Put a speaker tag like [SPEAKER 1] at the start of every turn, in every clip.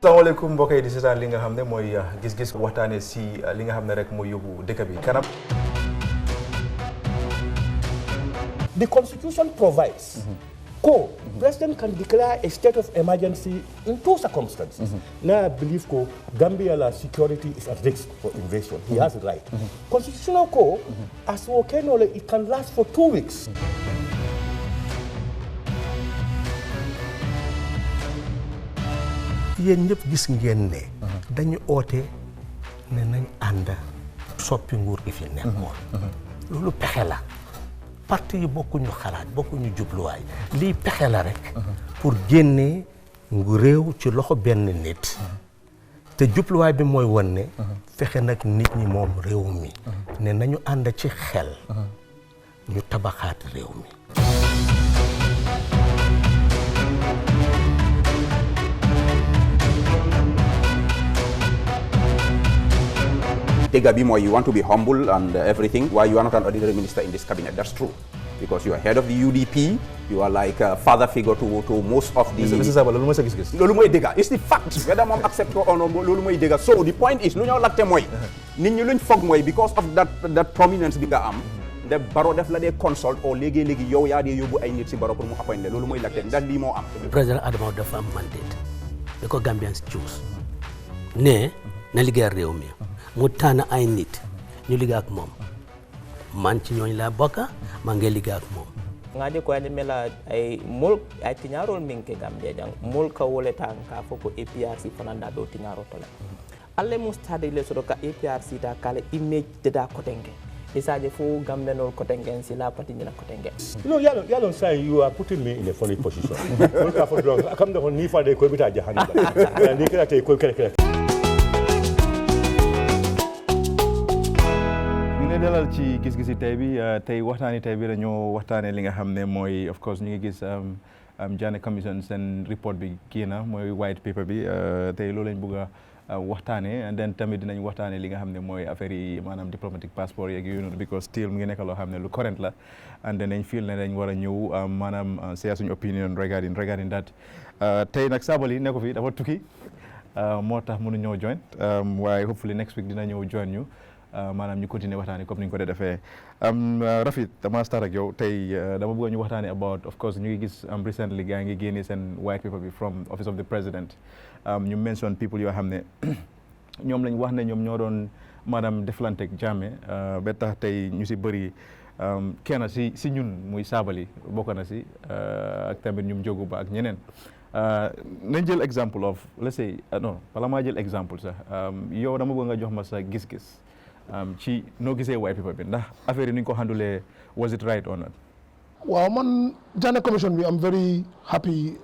[SPEAKER 1] Assalamualaikum mbokk yi di seetaan li nga xam ne mooy gis-gis waxtaane si li nga xam ne rek mooy yóbbu dëkk bi kanam.
[SPEAKER 2] The Constitution provides President can declare a state of emergency in two circumstances. Now I believe Gambia security is at risk for invasion. He has it right. Constitutional as it can last for 2 weeks.
[SPEAKER 3] yéen ñëpp gis ngeen ne dañu oote ne nañ ànd soppi nguur gi fi nekkoon loolu pexe la parti yi bokkuñu xalaat bokkuñu jubluwaay lii pexe la rek pour génnee ngu réew ci loxo benn nit te jubluwaay bi mooy won ne fexe nag nit ñi moom réew mi ne nañu ànd ci xel ñu tabaxaat réew mi.
[SPEAKER 4] Tegabi, you want to be humble and everything. Why you are not an ordinary minister in this cabinet? That's true. Because you are head of the UDP, you are like a father figure to most of the... It's the fact. Whether mom accept or not, so the point is, because of that prominence the baro def la de consult or legi yow ya de yobu ay nit ci baro pour mu appoint lolu moy lacté ndax li mo am.
[SPEAKER 5] President Adama dafa am mandate. Because Gambians choose. Ne na liggéey réew mi. mu tànn ay nit ñu liggéey ak moom man ci ñooñu laa bokka maa ngi liggéey ak moom
[SPEAKER 6] ngaje ko ande mela ay mul ay tiñarol minke Gambia jang mul ka woleta ka foko APRC fananda do tiñaro tola alle mustade le so ka APRC ta kala image de da kotenge isaje fo Gambenol kotenge si la pati ni la kotenge.
[SPEAKER 2] No yalo say you are putting me in a funny position. Ka fo do akam do ni fa de ko bita jahanda ni kala te ko kala
[SPEAKER 1] dalal ci gis-gisi tey bi tey waxtaani tey bi dañoo waxtaane li nga xam ne mooy of course ñu ngi gis Janneh Commission seen report bi kii na mooy white paper bi tey loolu lañ bëgg a waxtaane and then tamit dinañ waxtaane li nga xam ne mooy affaire yi maanaam diplomatic passport yeeg yooyu noonu because still mu ngi nekk loo xam ne lu current la and then nañ feel ne dañ war a ñëw maanaam share suñu opinion regarding that tey nag Sabally nekku fi dafa tukki moo tax mënu ñëw join waaye hopefully next week dina ñëw join ñu maanaam ñu continuer waxtaanee comme ni ñu ko defee Rafit dama start ak yow tey dama bëgg ñu waxtaanee about of course ñu ngi gis recently gaa ngi génnee seen white paper bi from office of the president ñu mention people yoo xam ne ñoom lañ wax ne ñoom ñoo doon maanaam deflanteeg Jammeh ba tax tey ñu si bëri kenn si ñun muy Sabally bokk na si ak tamit ñum jógu ba ak ñeneen nañ jël exemple of let's say non bala maa jël exemple sax yow dama bëgg nga jox ma sa gis-gis ci noo gisee white paper bi ndax affaire yi ni ñu ko handle was it right or not?
[SPEAKER 7] Waaw man Janneh Commission bi I'm very happy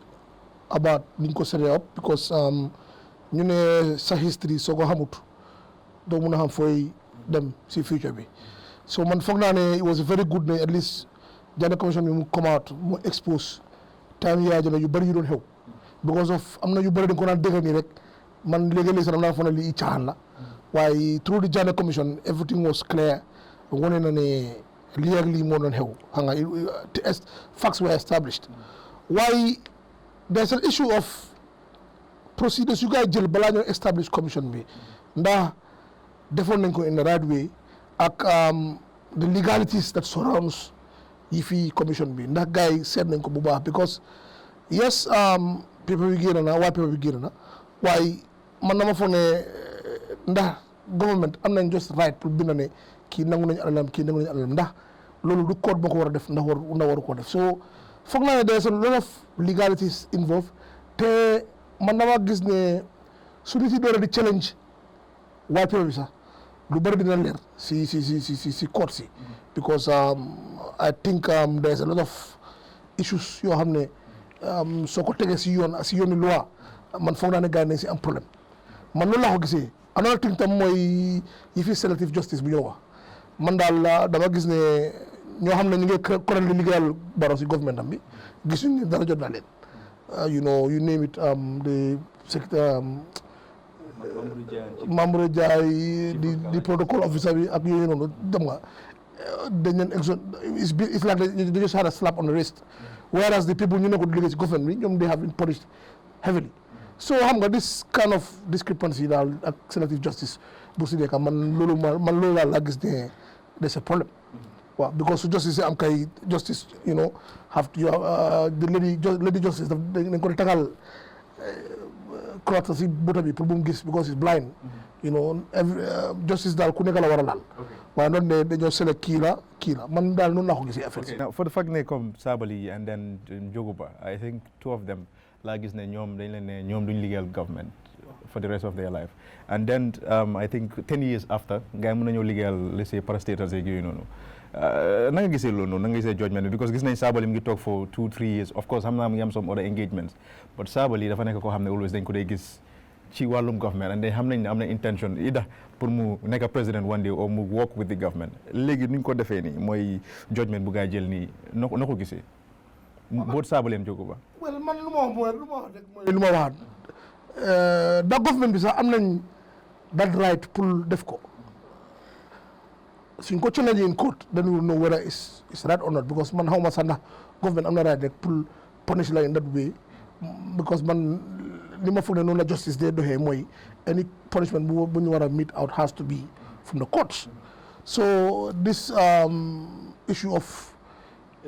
[SPEAKER 7] about ni ñu ko set up because ñu ne sa history soo ko xamut doo mun a xam fooy dem si future bi so man foog naa ne it was very good ne at least Janneh Commission bi mu come out mu expose time yaa jëme yu bëri yu doon xew because of am na yu bëri dañ ko naan dégg nii rek man léegi-léegi sax dam naa foog ne lii caaxaan la waaye through the Janneh Commission everything was clear wane na ne lii ak lii moo doon xew xam nga facts were established waaye there's an issue of procedures yu gaay jël balaa ñoo establish commission bi ndax defoon nañ ko in the right way ak the legalities that surrounds yi fii commission bi ndax gaay yi seet nañ ko bu baax because yes paper bi génn na waaye paper bi génn na waaye man dama foog ne ndax government am nañ just right pour bind ne kii nangu nañu alalam kii nangu nañu alalam ndax loolu du code boo ko war a def ndax waru ko def so foog naa ne there's a lot of legalities involved te man dama gis ne su nit yi doole di challenge white paper bi sax lu bëri dina leer si court si because I think there's a lot of issues yoo xam ne soo ko tegee si yooni loi man foog naa ne gars yi nañ si am problème man loolu laa ko gisee another thing tam mooy yi fi selective justice bu ñoo wax man daal dama gis ne ñoo xam ne ñu ngi koral li liggéeyal Barrow si government am bi gisuñ ne dara jot naa leen you know you name it the secretary Mamour Diaye di protocol officer bi ak yooyu noonu dem nga dañ leen it's like they just had a slap on the wrist whereas the people ñu ne ko di liggéey si government bi ñoom they have been punished heavily so xam nga this kind of discrepancy daal ak selective justice bu si nekk man loolu daal laa gis ne there's a problem. waaw because su justice am kay justice the lady justice dañ ko tagal crotte si buta bi pour bu mu gis because he's blind. Justice daal ku nekk la war a laal. waaye noonu ne dañoo select kii la man daal noonu laa ko gisee affaire
[SPEAKER 1] Now, for the fact ne comme Sabally and then Njoguba, I think two of them laa gis ne ñoom dañ leen ne ñoom duñ liggéeyal government for the rest of their life. And then I think 10 years after gars yi mën nañoo liggéeyal let's say parastatals yeeg yooyu noonu. Na nga gisee loolu noonu na nga gisee judgment bi because gis nañ Sabally mu ngi toog for 2-3 years of course xam naa mu ngi am some other engagements but Sabally dafa nekk koo xam ne always dañ ko dee gis ci wàllum government and then xam nañ ne am na intention either pour mu nekk président one day or mu work with the government léegi ni ñu ko defee nii mooy judgment bu gaa jël nii na ko gisee boot Sabally leen jógu ba.
[SPEAKER 7] well man lu ma wax rek mooy lu ma wax da government bi sax am nañ that right pour def ko. suñ ko challenge in court then we will know whether it's right or not because man xaw ma sax ndax government am na right rek pour punish la in that way because man li ma foog ne noonu la justice day doxee mooy any punishment bu ñu war a meet out has to be from the courts so this issue of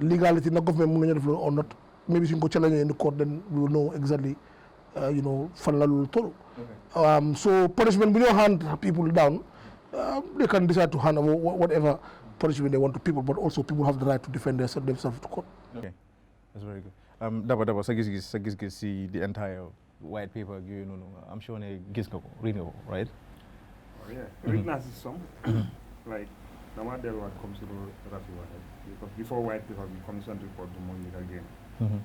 [SPEAKER 7] legality na government mun nañu def loolu or not maybe suñ ko challenge in the court then we will know exactly fan la loolu toll so punishment bu ñoo hand people down they can decide to hand over whatever punishment they want to people, but also people have the right to defend themselves to court.
[SPEAKER 1] Okay, that's very good. Daba, sa gis-gis si the entire white paper, I'm sure ne gis nga ko, read nga ko, right?
[SPEAKER 8] Oh yeah, read naa si some, like, dama delluwaat comme si lu Rafi wax rek, because before white paper bi commission report du moo njëkk a génn.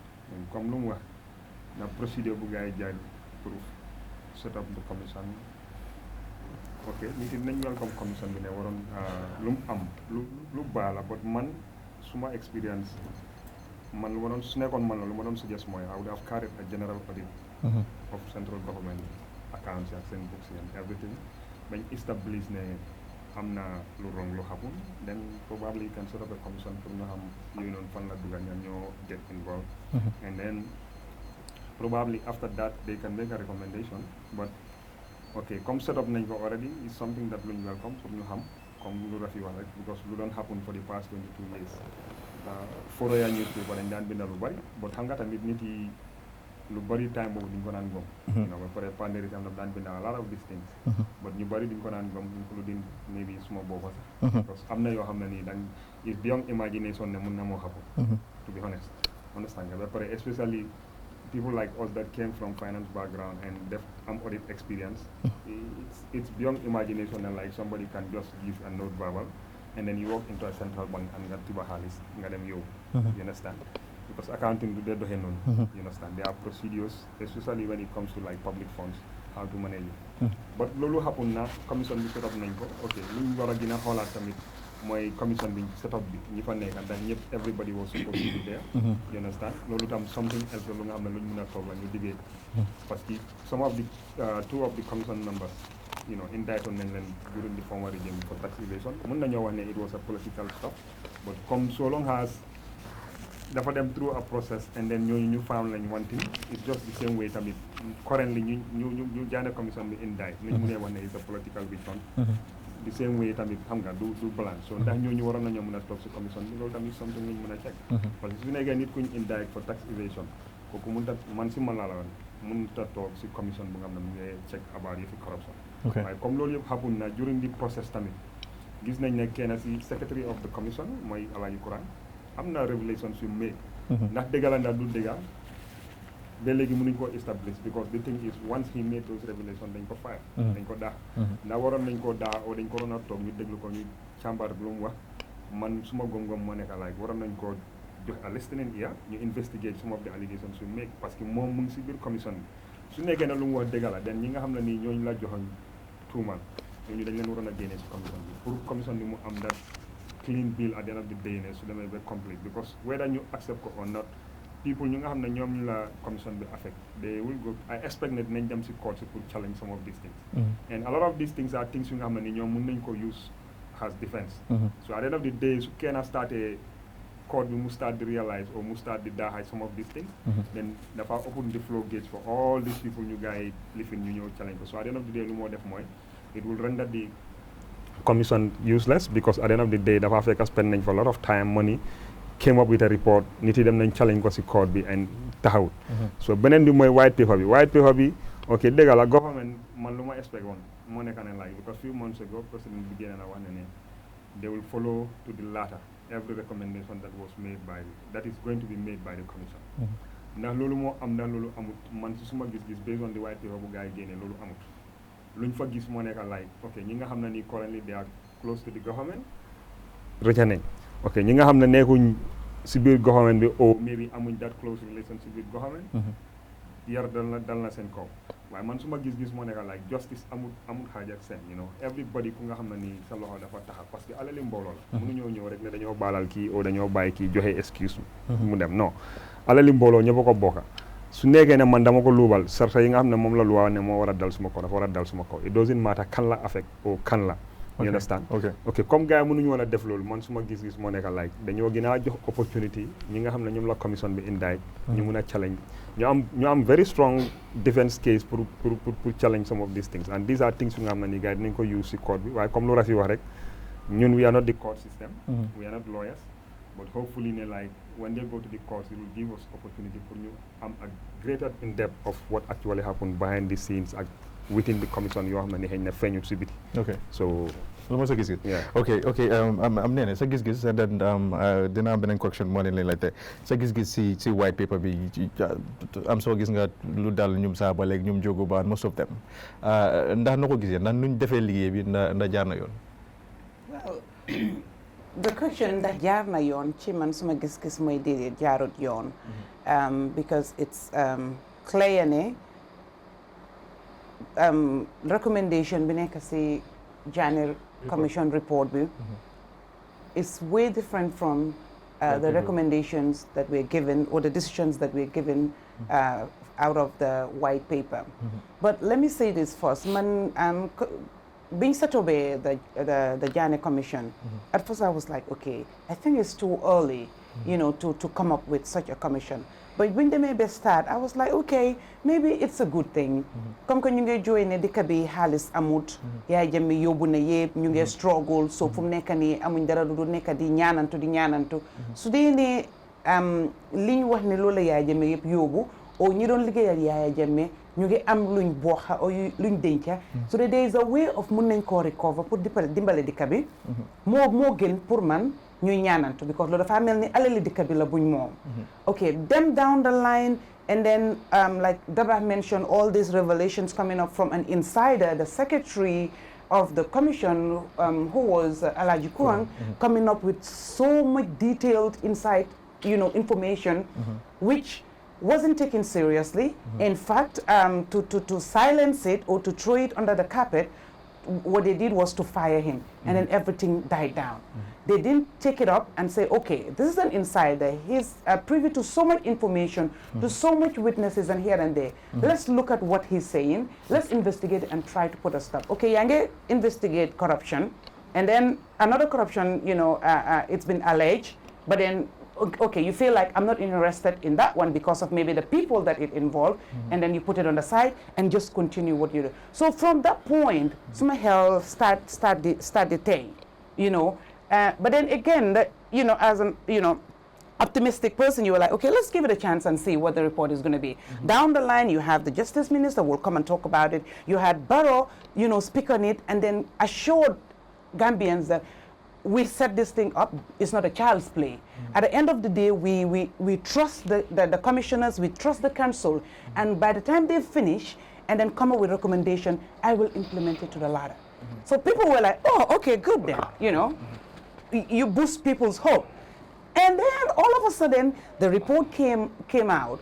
[SPEAKER 8] Comme lu mu wax, na procédure bu gars yi jaar pour set up the commission. Ok nit yi nañ welcome commission bi ne waroon lu mu am lu baax la but man suma experience man lu ma doon su nekkoon man la lu ma doon suggest mooy I would have carried a general audit of central government accounts ak seen books and everything bañ establish ne am na lu wrong lu happen then probably you can set up a commission pour nga xam yooyu noonu fan la dugal ñoom ñoo get involved and then probably after that they can make a recommendation but ok comme set up nañ ko already is something that luñ welcome pour ñu xam comme lu Rafi wax rek because lu doon happen for the past 22 years foro ya newspaper dañ daan binda lu bari but xam nga tamit nit yi lu bari time boobu duñ ko naan gom ba pare pandéri tam daf daan binda a lot of these things but ñu bari duñ ko naan gom including maybe suma boppa sax because am na yoo xam ne nii dañ is beyond imagination ne mun na moo happen to be honest understand nga ba pare especially people like us that came from finance background and audit experience, it's beyond imagination and like somebody can just give a note verbal and then you walk into a central bank and get tiba halis, you understand? Because accounting they do you understand? There are procedures, especially when it comes to like public funds, how to manage it. But lolo happen na commission bi set up nañ ko, okay, luñ wara gina xolaat tamit mooy commission bi set up bi ñi fa nekk and then everybody was supposed to be there you understand loolu tam something else lu nga xam ne lu ñu mën a toog la ñu liggéey parce que some of the two of the commission members indicted nañ leen during the former regime for tax evasion mën nañoo wax ne it was a political stuff but comme so long as dafa dem through a process and then ñu found lañ one thing it's just the same way tamit currently ñu Janneh Commission bi indict nañ mënee wax ne it's a political vision the same way tamit xam nga du balance so ndax ñooñu waroon nañoo mën a toog si commission bi loolu tamit something lañ mën a check parce que su nekkee nit kuñ indict for tax evasion kooku mënut a man si man laa la woon mënut a toog si commission bu nga xam ne mu ngi check about yëfi corruption waaye comme loolu yëpp happen na during the process tamit gis nañ ne kenn si secretary of the commission mooy Alaaji Kuraan am na revelations yu make ndax dëgg la ndax du dëgg ba léegi mënuñ koo establish because the thing is once he made those revelations dañ ko fire dañ ko daax ndax waroon nañ koo daax o dañ ko waroon a toog ñu déglu ko ñu càmbar lu mu wax man suma gom-gom moo nekk like waroon nañ koo jox a listening ear ñu investigate some of the allegations yu make parce que moom mu ngi si biir commission bi su nekkee ne lu mu wax dëgg la den ñi nga xam ne nii ñooñu la joxoñ tuumal ñooñu dañ leen waroon a génnee si commission bi pour commission bi mu am that clean bill at the end of the day ne su demee ba complete because whether ñu accept ko or not people ñu nga xam ne ñoom ñu la commission bi affect they will go I expect ne dinañ dem si court pour challenge some of these things and a lot of these things are things yu nga xam ne ni ñoom mun nañ ko use as defense so at the end of the day su kenn starté court bi mu start to realize or mu start to hide some of these things, then dafa open the floodgates for all these people ñu guys lifin ñu ñëw challenge ko. So at the end of the day lu moo def mooy it will render the commission useless because at the end of the day dafa fekk spend nañ for a lot of time, money, came up with a report, nit yi dem nañ challenge ko si court bi and taxawut. So beneen bi mooy white paper bi ok dëgg la government man lu ma expect woon moo nekk ne like because few months ago president bi génne na wax ne they will follow to the latter every recommendation that is going to be made by the commission. Ndax loolu moo am ndax loolu amut man si suma gis-gis based on the white paper bu gars yi génne loolu amut luñ fa gis moo nekk like ok ñi nga xam ne ni currently they are close to the government rëcca nañ ok ñi nga xam ne nekkuñ si biir government bi or maybe amuñ that close relation si biir government yar dal na seen kaw waaye man suma gis-gis moo nekk like justice amul xaaj ak seen everybody ku nga xam ne nii sa loxo dafa taxa parce que alali mbooloo la mënuñoo ñëw rek ne dañoo baalal kii o dañoo bàyyi kii joxe excuse mu dem non alali mbooloo ñëpp a ko bokka su nekkee ne man dama ko luubal sarta yi nga xam ne moom la luwaa ne moo war a dal suma kaw dafa war a dal suma kaw it doesn't matter kan la affect o kan la you understand ok comme gars yi mënuñu woon a def loolu man suma gis-gis moo nekk like dañoo gën a jox opportunity ñi nga xam ne ñoom la commission bi indict ñu mun a challenge ñu am very strong defense case pour challenge some of these things and these are things yu nga xam ne ni gars yi dinañ ko use si court bi waaye comme lu Rafi wax rek ñun we are not the court system we are not lawyers but hopefully ne like when they go to the courts it will give us opportunity pour ñu am a greater in depth of what actually happened behind the scenes ak within the commission yoo xam ne ni xëy na feeñut si biti so
[SPEAKER 1] lu ma sa gis-gis ok am nee ne sa gis-gis and then dina am beneen question moo leen lay laajte sa gis-gis si white paper bi am soo gis nga lu dal ñum saa ba léegi ñum jógu ba most of them ndax na ko gisee ndax nuñ defee liggéey bi ndax jaar na yoon
[SPEAKER 9] well the question ndax jaar na yoon ci man suma gis-gis mooy déedéet jaarut yoon because it's clear ne recommendation bi nekk si Janneh Commission report bi is way different from the recommendations that were given or the decisions that were given out of the white paper. But let me say this first. Being such a way, the Janneh Commission, at first I was like, okay, I think it's too early, to come up with such a commission. But when they maybe start, I was like, okay, maybe it's a good thing. Comme que ñu ngi joy ne dëkk bi xaalis amut, yaay jëmmi yóbbu na yëpp, ñu ngi struggle, so fu mu nekk nii amuñ dara lu dul nekk di ñaanantu. Su dee ne li ñu wax ne loolu la yaay jëmmi yëpp yóbbu, o ñi doon liggéeyal yaay jëmmi ñu ngi am luñ booxa o luñ denca. So there is a way of mun nañ koo recover pour dimbale dëkk bi. moo gën pour man ñuy ñaanantu because loolu dafa mel ni alali dëkk bi la buñ moom. Okay, them down the line and then like Daba mentioned all these revelations coming up from an insider, the secretary of the commission who was Alaji Kurang, coming up with so much detailed insight, information which wasn't taken seriously. In fact, to silence it or to throw it under the carpet, what they did was to fire him, and then everything died down. They didn't take it up and say, okay, this is an insider. He's privy to so much information, to so much witnesses and here and there. Let's look at what he's saying. Let's investigate and try to put a stop. Okay, Yange investigate corruption, and then another corruption, it's been alleged, but then okay, you feel like I'm not interested in that one because of maybe the people that it involved, and then you put it on the side and just continue what you do. So from that point, Sumahel start the thing, but then again, as an optimistic person, you were like, okay, let's give it a chance and see what the report is going to be. Down the line, you have the Justice Minister will come and talk about it. You had Barrow, speak on it, and then assured Gambians that we set this thing up, it's not a child's play. At the end of the day, we trust the commissioners, we trust the council, and by the time they finish and then come up with recommendation, I will implement it to the latter. So people were like, oh, okay, good then, You boost people's hope. And then all of a sudden, the report came out.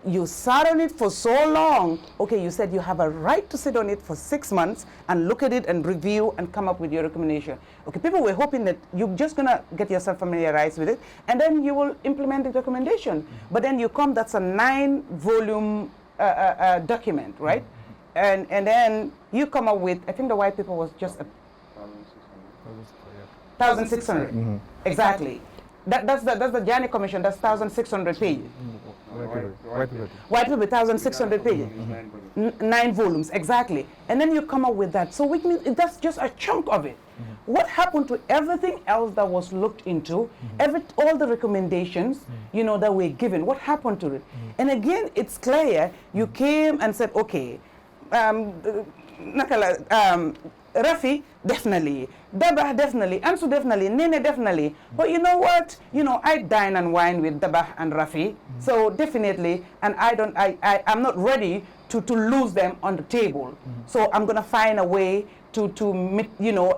[SPEAKER 9] You sat on it for so long. Okay, you said you have a right to sit on it for 6 months and look at it and review and come up with your recommendation. Okay, people were hoping that you're just going to get yourself familiarized with it and then you will implement the recommendation. But then that's a 9-volume document, right? And then you come up with, I think the white paper was just 1,600. Exactly. That's the Janneh Commission. That's 1,600 pages. White paper, 1,600 pages. 9 volumes, exactly. And then you come up with that. So which means that's just a chunk of it. What happened to everything else that was looked into, all the recommendations, you know, that were given? What happened to it? And again, it's clear. You came and said, okay, Rafi, definitely. Dabah, definitely. Ansu, definitely. Nene, definitely. But you know what? You know, I dine and wine with Dabah and Rafi. So definitely, and I'm not ready to lose them on the table. So I'm going to find a way to you know,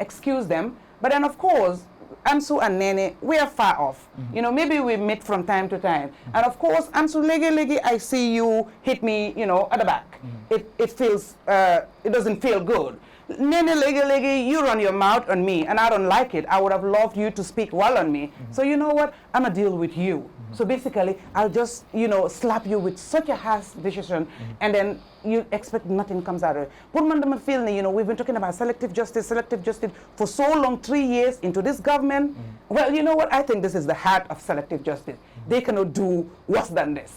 [SPEAKER 9] excuse them. But then, of course, Ansu and Nene, we are far off. You know, maybe we meet from time to time. And of course, Ansu, legi, I see you hit me, you know, at the back. It feels, it doesn't feel good. Nene, legi, you run your mouth on me, and I don't like it. I would have loved you to speak well on me. So you know what? I'm going to deal with you. So basically, I'll just, you know, slap you with such a harsh decision, and then you expect nothing comes out of it. Put feel, you know, we've been talking about selective justice for so long, 3 years into this government. Well, you know what? I think this is the heart of selective justice. They cannot do worse than this.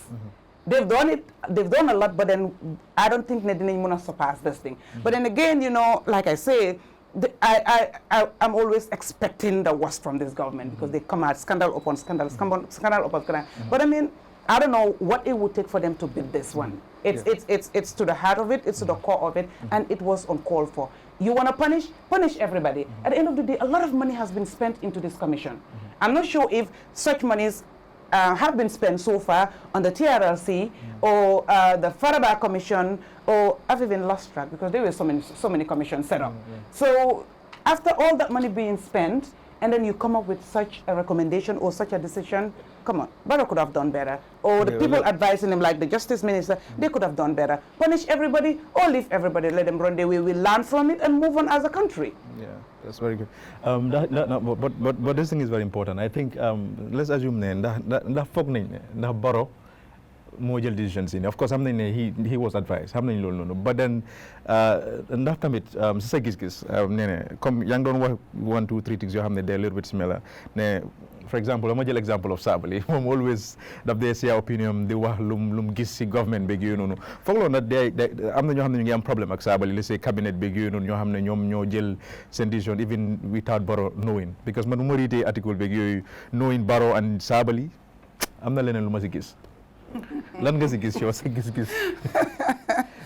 [SPEAKER 9] They've done it, they've done a lot, but then I don't think they didn't want to surpass this thing. But then again, you know, like I say, I'm always expecting the worst from this government, because they come out scandal upon scandal, scandal upon scandal. But I mean, I don't know what it would take for them to beat this one. It's to the heart of it, it's to the core of it, and it was uncalled for. You want to punish everybody. At the end of the day, a lot of money has been spent into this commission. I'm not sure if such monies have been spent so far on the TRLC or the Faraba Commission, or I've even lost track, because there were so many commissions set up. So after all that money being spent, and then you come up with such a recommendation or such a decision, come on, Barrow could have done better. Or the people advising him, like the Justice Minister, they could have done better. Punish everybody or leave everybody, let them run their way. We learn from it and move on as a country.
[SPEAKER 1] Yeah, that's very good. But this thing is very important. I think, let's assume that folk na Barrow moo jël decisions in. Of course, xam nañ ne he was advised. Xam nañ loolu noonu. But then, ndax tamit si sa gis-gis nee na comme yaa ngi doon wax 1, 2, 3 things yoo xam ne they're a little bit similar. Ne, for example, dama jël example of Sabally. Moom always daf dee say opinion di wax lum gis si government beeg yooyu noonu. Foog loolu nag am na ñoo xam ne ñu ngi am problème ak Sabally li say cabinet beeg yooyu noonu ñoo xam ne ñoom ñoo jël seen decision even without Barrow knowing. Because man bu ma readee article beeg yooyu knowing Barrow and Sabally am na leneen lu ma si gis. Lan nga si gis yow sa gis-gis.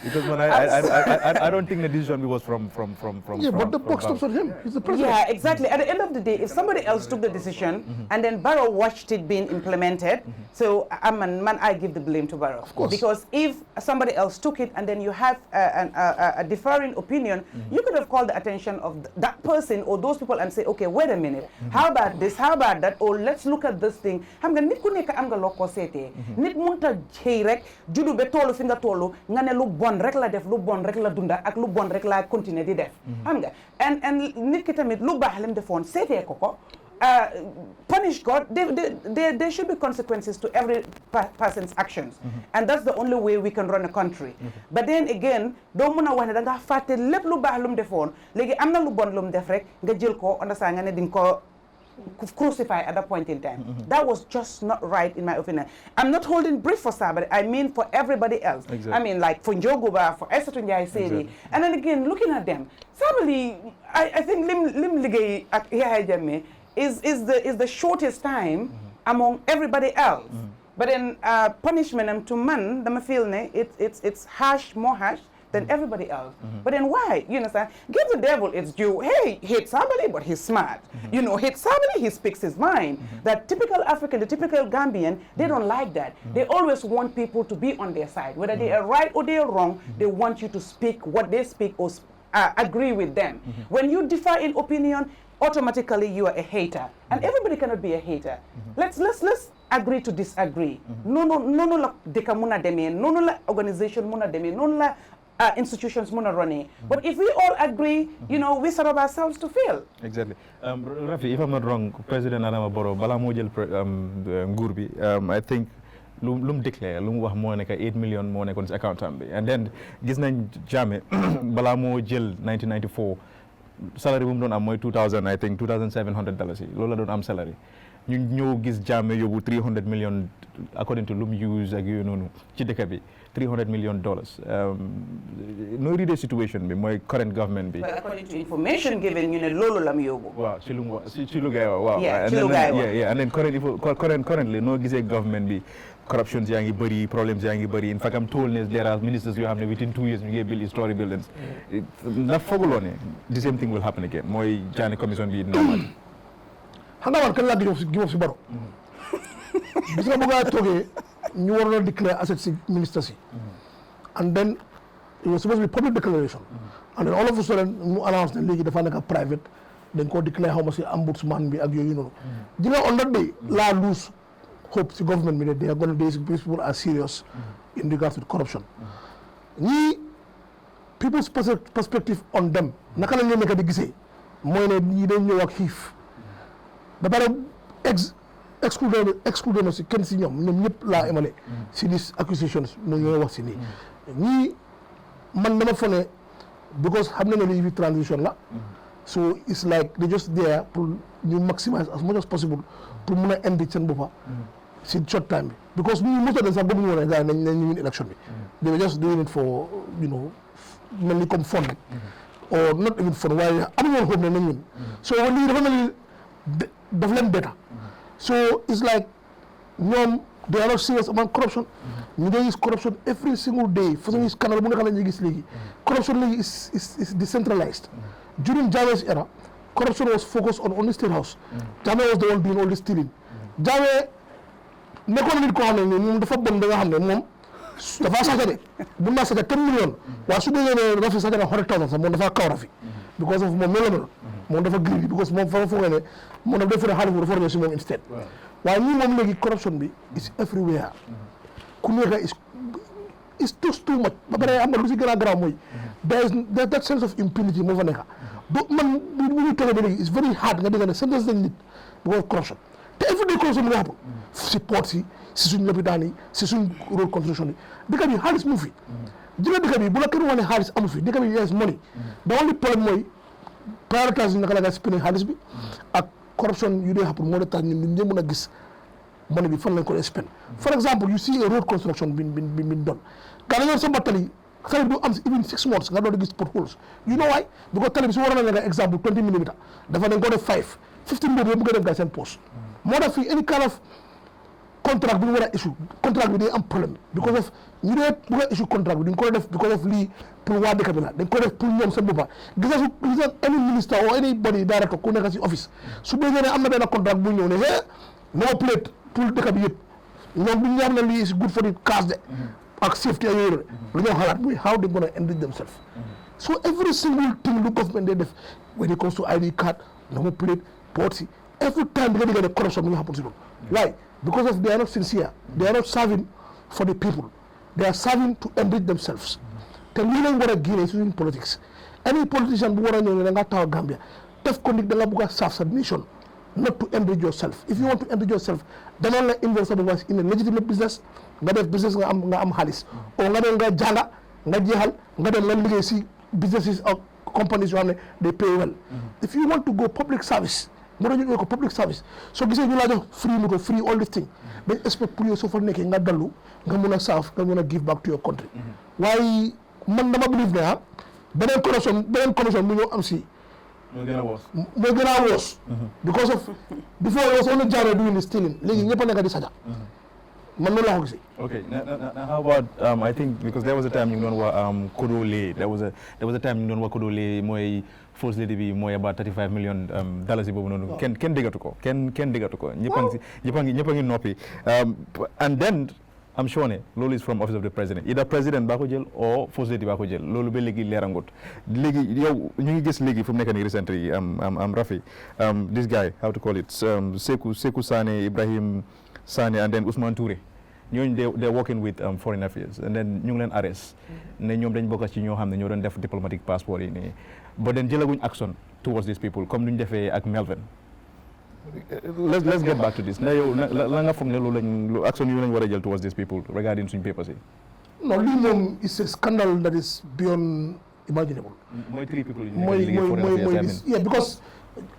[SPEAKER 1] Because man, I don't think the decision was from
[SPEAKER 7] but the box stops on him. He's the president.
[SPEAKER 9] Yeah, exactly. At the end of the day, if somebody else took the decision and then Barrow watched it being implemented, so I give the blame to Barrow. Of course. Because if somebody else took it and then you have a differing opinion, you could have called the attention of that person or those people and say, okay, wait a minute, how about this, how about that, or let's look at this thing. Xam nga nit ku nekk am nga loo ko seetee. Nit mënta xëy rek juddu ba toolu fi nga toolu nga ne lu bon rek la def, lu bon rek la dunda ak lu bon rek la continuer di def. Xam nga and nit ki tamit lu baax lim defoon seetee ko punish God. There should be consequences to every person's actions, and that's the only way we can run a country. But then again, doo mën a wax ne da nga fàtte lépp lu baax lu mu defoon léegi am na lu bon lu mu def rek nga jël ko understand nga ne dinga ko crucify at that point in time. That was just not right in my opinion. I'm not holding brief for Sabally, I mean for everybody else. Exactly. I mean like for Njoguba, for Esther Tunjai Seri. And then again, looking at them, Sabally, I think Lim Ligay at Yahya Jammeh is the shortest time among everybody else. But then punishment to man, the feel it's harsh, more harsh than everybody else. But then why? You understand? Give the devil its due. Hey, hate Sabally, but he's smart. You know, hate Sabally, he speaks his mind. That typical African, the typical Gambian, they don't like that. They always want people to be on their side. Whether they are right or they are wrong, they want you to speak what they speak or agree with them. When you differ in opinion, automatically you are a hater. And everybody cannot be a hater. Let's agree to disagree. No la deka muna deme, no la organization muna deme, no la institutions muna running. But if we all agree, you know, we set up ourselves to fail.
[SPEAKER 1] Exactly. Rafi, if I'm not wrong, President Adama Barrow, bala mo jël nguur bi, I think lum declare lum wax moo nekk 8 million moo nekkoon si account am bi. And then gis nañ Jammeh bala mo jël 1994 salary bu mu doon am mooy $2,700 yi loolu la doon am salary. ñu ñëw gis Jammeh yóbbu 300 million according to lu mu use ak yooyu noonu ci dëkk bi $300 million. No read situation bi mooy current government bi.
[SPEAKER 9] But according to information given, ñu ne loolu la mu yóbbu.
[SPEAKER 1] waaw ci lu gaay waaw.
[SPEAKER 9] Yeah, ci lu gaay wax.
[SPEAKER 1] Yeah, and then currently noo gisee government bi corruptions yaa ngi bëri problems yaa ngi bëri in fact am told ne there are ministers yoo xam ne within 2 years ñu ngi build historic buildings. na fooguloo ne the same thing will happen again mooy Janneh Commission bi normal.
[SPEAKER 7] xam nga man kan laa give up si Barrow. gis nga bu nga toogee ñu waroon a declare assets si ministers yi. and then it was supposed to be public declaration. and then all of a sudden mu announce ne léegi dafa nekk private dañ koo declare xaw ma si ombudsman bi ak yooyu noonu. ji nga on that day laa lose hope si government bi ne they are going to these people are serious in regards to corruption. ñii people's perspective on them naka lañ leen nekk di gisee mooy ne ñii dañ ñëw ak xiif ba pare excludé na si kenn si ñoom ñëpp laa emale si dis accusations no ñooy wax si nii ñii man dama fa ne because xam na ne lii transition la so it's like they just there pour ñu maximize as much as possible pour mun a indi seen boppa si short time bi because ñu most of them sax bëgguñu woon ne gars yi nañ ñu win election bi they were just doing it for you know mel ni comme fun or not even fun waaye amuñu woon hope ne nañ win so lii dafa mel ni daf leen beta so it's like ñoom they are not serious about corruption ñu ngi gis corruption every single day façon scandale bu nekk la ñuy gis léegi corruption léegi is decentralized during Jammeh's era corruption was focused on only State House Jammeh was the one doing all this stealing Jammeh nekkoon nit koo xam ne moom dafa bon da nga xam ne moom dafa sàcc de bu naa sàcc 10 millions waaye su déggee ne Rafi sàcc na 100,000 sax moom dafa kaw Rafi because of moom noonu la moom dafa greedy because moom fa foogee ne moom dafa defee xaalis bu dafa ñëw si moom instead waaye ñii moom léegi corruption bi is everywhere ku nekk is too much ba pare am na lu si gën a garaaw mooy there is that sense of impunity moo fa nekk do man bu ñu toogee ba léegi it's very hard nga dégg ne sentence nañ nit because of corruption te everyday corruption bi nga xam si port si suñ lopitaan yi si suñ road construction yi dëkk bi xaalis mu fi jëlee dëkk bi bu la kenn wax ne xaalis amu fi dëkk bi yes money the only problème mooy prioritize naka la nga spending xaalis bi ak corruption yu dee happen moo de tax ñun ñëpp mën a gis money bi fan lañ ko spend for example you see a road construction bin done gaa dañoo sa tali xale du am even 6 months nga doon gis potholes you know why because tali bi su waroon na nga exemple 20 mm dafa dañ ko def 15 boobu yëpp mu ngi def gaa seen poche moo tax fii any kind of contract bi ñu war a issue contract bi day am problème because of ñu dee bu nga issue contract bi dañ ko def because of lii pour waa dëkk bi la dañ ko def pour ñoom seen boppa gis nga any minister or anybody director ku nekk si office su déggee ne am na benn contract bu ñëw ne no plate pour dëkk bi yëpp ñoom bu ñu xam ne lii is good for the cause de ak safety ak yooyu lu ñoo xalaat muy how they gonna enrich themselves so every single thing lu government day def when it comes to ID card no plate ports yi every time bi nga dégg ne corruption mi nga happen si loolu why because of they are not sincere they are not serving for the people they are serving to enrich themselves te lii lañ war a génne suñu politics any politician bu war a ñëw ne da ngaa taxaw Gambia def ko nit da nga bugg a serve sa nation not to enrich yourself if you want to enrich yourself danoon la invest sa bopp in a legitimate business nga def business nga am xaalis o nga dem nga jànga nga jeexal nga dem nga liggéey si businesses ak companies yoo xam ne they pay well if you want to go public service moo tax ñu ñëw ko public service soo gisee ñu laa jox free moto free all this thing dañ expect pour yow soo fa nekkee nga dallu nga mun a serve nga mun a give back to your country waaye man dama believe ne beneen commission bu ñoo am si mooy gën a woos because of before it was only Jammeh doing the stealing léegi ñëpp a nekk di saja man noonu laa ko gisee.
[SPEAKER 1] Okay, now how about I think because there was a time ñu doon wax Kodole there was a time ñu doon wax Kodole mooy first lady bi mooy about $35 million dollars boobu noonu kenn déggatu ko kenn déggatu ko ñëpp a ngi noppi and then I'm sure ne loolu is from office of the president either president baa ko jël or first lady baa ko jël loolu ba léegi leerangut léegi yow ñu ngi gis léegi fu mu nekk nii recently am Rafi this guy how to call it Sekou Sane Ibrahim Sane and then Ousmane Touré ñooñu they're working with foreign affairs and then ñu ngi leen arrest ne ñoom dañ bokk ci ñoo xam ne ñoo doon def diplomatic passport yi nii but then jëlaguñ action towards these people comme duñ defee ak Melvin let's get back to this na yow la nga foog ne loolu lañ action yu lañ war a jël towards these people regarding suñ papers yi
[SPEAKER 7] non lii moom is a scandal that is beyond imaginable
[SPEAKER 1] mooy
[SPEAKER 7] mooy yeah because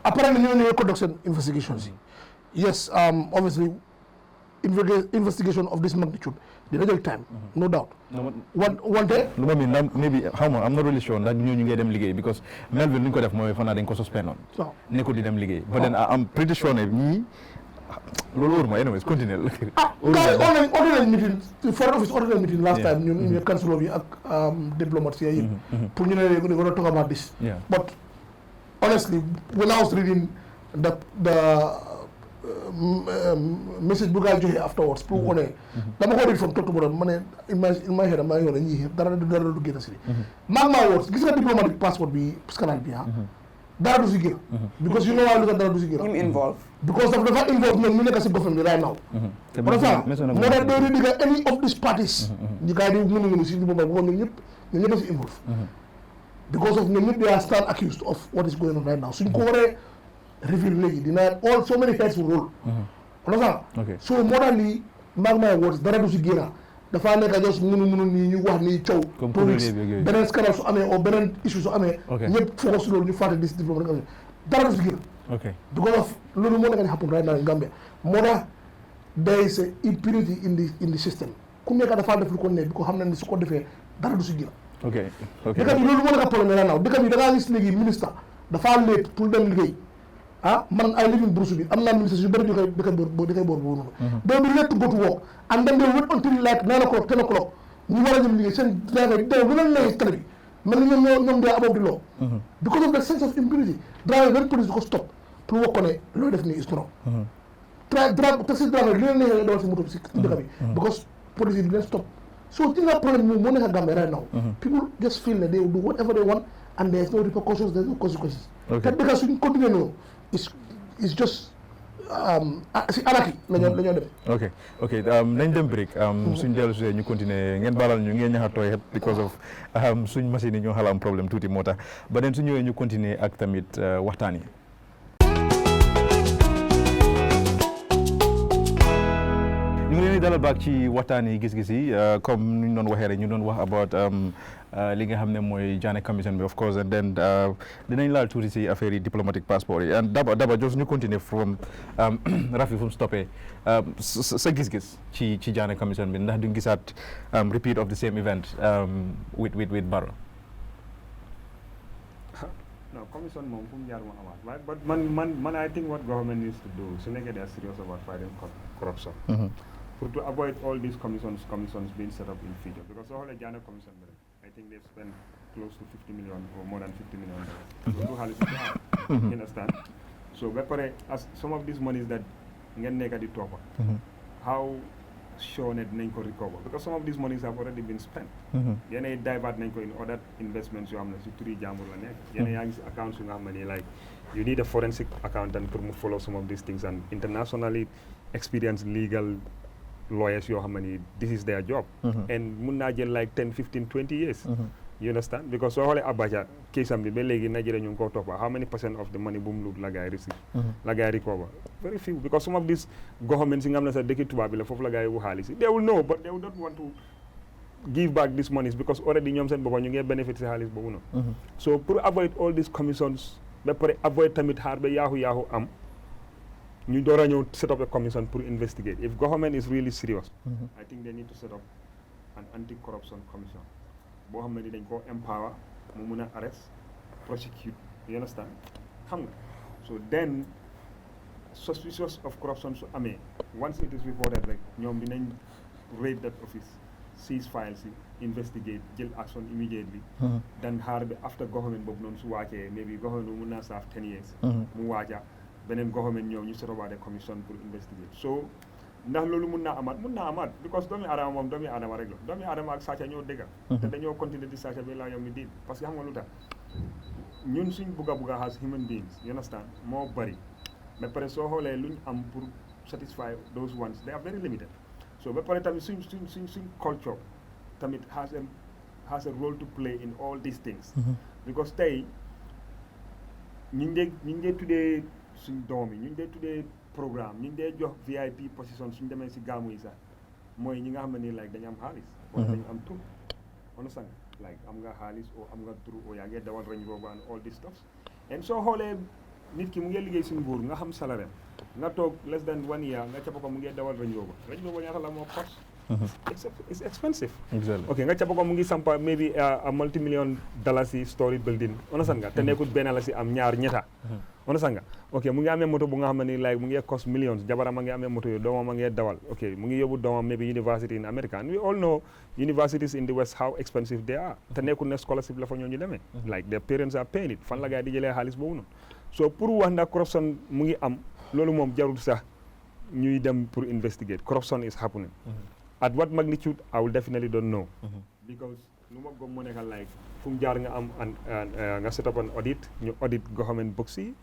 [SPEAKER 7] apparently ñoo ñëwee conduct seen investigations yi yes, obviously, investigation of this magnitude, the real time, no doubt. One day,
[SPEAKER 1] maybe how much? I'm not really sure that ñu ngi dem liggéey because Melville ni ko def mooy fana dañ ko suspend on. Nekkul di dem liggéey. But then I'm pretty sure ne ñii loolu wóoruma anyways continue.
[SPEAKER 7] ordinary meeting, the foreign office ordinary meeting last time ñun ñu council bi ak diplomats yi pour ñu ne we're going to talk about this. But honestly, when I was reading the message bu gaa joxe afterwards pour wane dama ko read from top to bottom ma ne in my head maa ngi woon ñii dara du génn si maa woot gis nga diplomatic passport bi scandale bi dara du si génn because you know why lu tax dara du si génn
[SPEAKER 9] him involved
[SPEAKER 7] because dafa involve ñoom ñu nekk si government bi right now moo tax doo di digga any of these parties ñi gaa yi di mënu si diplomatic boobu ñoom ñëpp si involve because of ñoom ñëpp they are stand accused of what is going on right now suñ ko waree reveal léegi dina all so many heads will roll understand so moo tax lii maag may woot dara du si génn dafa nekk jos mënu nii ñu wax nii coow police beneen scandale su amee ou beneen issue su amee ñëpp focus su loolu ñu fàtte dis diplôme dara du si génn because of loolu moo nekk di happen right now in Gambia moo tax there is a impunity in the system ku nekk dafa def lu ko ne bi ko xam ne ni su ko defee dara du si génn dëkk bi loolu moo nekk problème right now dëkk bi da ngaa gis léegi ministre dafa léet pour dem liggéey man I live in Bruce am naa ministres yu bëri di koy boor boobu noonu they will let to go to work and then they wait until like 9 o'clock 10 o'clock ñu war a dem liggéey seen driver yi daw lu leen neex tali bi mel ni ñoom they are above the law because of the sense of impunity driver benn police di ko stop pour wax ko ne looy def nii is wrong taxi driver li leen neexee dawal si moto bi si dëkk bi because police yi di leen stop so ci nga problème moom moo nekk Gambia right now people just feel that they will do whatever they want and there is no repercussions, there is no consequences te dëkk suñ continuer noonu it's just si anarchy la ñoo def
[SPEAKER 1] nañ dem break suñ dellu si ñu continuer ngeen baalal ñu ngeen ñaxa tooy because of suñ machine yi ñoo xala am problème tuuti moo tax ba den su ñëwee ñu continuer ak tamit waxtaan yi ñu ngi leen di dalal baak ci waxtaan yi gis-gis yi comme ni ñu doon waxee rek ñu doon wax about li nga xam ne mooy Janneh Commission bi of course and then dinañ laal tuuti si affaire yi diplomatic passport yi and daba jos ñu continuer from Rafi fu mu stoppé sa gis-gis ci Janneh Commission bi ndax duñ gisaat repeat of the same event with Barrow.
[SPEAKER 8] No, commission moom fu mu jaar moo amaat but man I think what government needs to do su nekkee they are serious about fighting corruption to avoid all these commissions being set up in future because soo xoolee Janneh Commission bi rek I think they've spent close to 50 million or more than 50 million dollars. Do xaalis you understand? So ba pare as some of these monies that ngeen nekk di toppa how sure ne dinañ ko recover because some of these monies have already been spent. Yeneen divert nañ ko in other investments yoo xam ne si turi jàmbur la nekk. Yeneen yaa ngi si accounts yu nga xam ne like you need a forensic accountant pour mu follow some of these things and internationally experienced legal lawyers yoo xam ne this is their job. And mun naa jël like 10, 15, 20 years. You understand? Because soo xoolee Abacha case am bi ba léegi Nigeria ñu ngi ko toppa how many percent of the money bu mu loot la gaay receive la gaay recover very few because some of these governments yi nga xam ne sax dëkki tubaab bi la foofu la gaay wu xaalis they will know but they will not want to give back these monies because already ñoom seen boppa ñu ngi benefit si xaalis boobu noonu so pour avoid all these commissions ba pare avoid tamit xaar ba yaaxu am ñu door a ñëw set up a commission pour investigate if government is really serious I think they need to set up an anti-corruption commission boo xam ne dañ koo empower mu mun a arrest prosecute you understand xam nga so then suspicious of corruption su amee once it is reported rek ñoom dinañ raid that office seize files yi investigate jël action immediately then xaar bi after government boobu noonu su wàccee maybe government bu mun naa serve 10 years mu waaja beneen government ñëw ñu setowaade commission pour investigate so ndax loolu mun naa amaat because doomi adama moom doomi adama rek la doomi adama ak sàcca ñoo dégga te dañoo continuer di sàcca bi laa yow mi diin parce que xam nga lu tax ñun suñ bugga as human beings you understand moo bari mais pare soo xoolee luñ am pour satisfy those ones they are very limited so ba pare tamit suñ culture tamit has a role to play in all these things because tey ñu ngi dee tuddee suñ doom yi ñu ngi dee tuddee programme ñu ngi dee jox VIP position suñu demee si gaamu yi sax mooy ñi nga xam ne nii like dañu am xaalis wala dañu am tur understand like am nga xaalis o am nga tur o yaa ngi dawal Range Rover and all this stuff and soo xoolee nit ki mu ngi liggéey si nguur nga xam salaire nga toog less than 1 year nga cappa ko mu ngi dawal Range Rover ñaata la moo cost it's expensive.
[SPEAKER 1] Exactly.
[SPEAKER 8] Okay, nga cappa ko mu ngi sampa maybe a multi-million dollars story building understand nga te nekkut benn la si am ñaar ñetta understand nga ok mu ngi amee moto bu nga xam ne ni like mu ngi cost millions jabaram ma ngi amee moto yo doomam ma ngi dawal ok mu ngi yóbbu doomam maybe university in America and we all know universities in the West how expensive they are te nekkul ne scholarship la fa ñoo ñu demee like their parents are paying it fan la gaa di jëlee xaalis boobu noonu so pour wax ndax corruption mu ngi am loolu moom jarul sax ñuy dem pour investigate corruption is happening at what magnitude I will definitely don't know because nu ma gom mu nekk like fu mu jaar nga am nga set up an audit ñu audit government books yi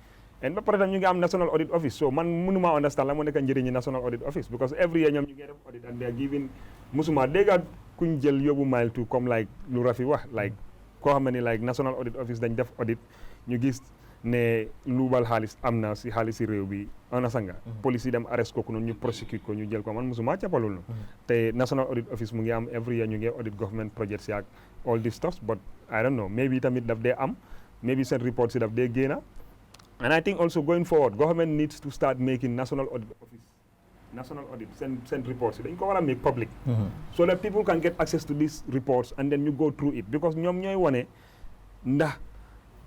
[SPEAKER 8] and ba pare tam ñu ngi am national audit office so man mënuma understand la moo nekk njëriñi national audit office because every year ñoom ñu ngi def audit and they are giving musuma dégga kuñ jël yóbbu mile to comme like lu Rafi wax like koo xam ne like national audit office dañ def audit ñu gis ne luubal xaalis am na si xaalis si réew bi ana sanga police yi dem arrest kooku noonu ñu prosecute ko ñu jël ko man musuma capalul na te national audit office mu ngi am every year ñu ngi audit government projects yaak all these stuff but I don't know maybe tamit daf dee am maybe seen report si daf dee génna and I think also going forward government needs to start making national audit office national audit send reports dañ ko war a make public so that people can get access to these reports and then you go through it because ñoom ñooy wane ndax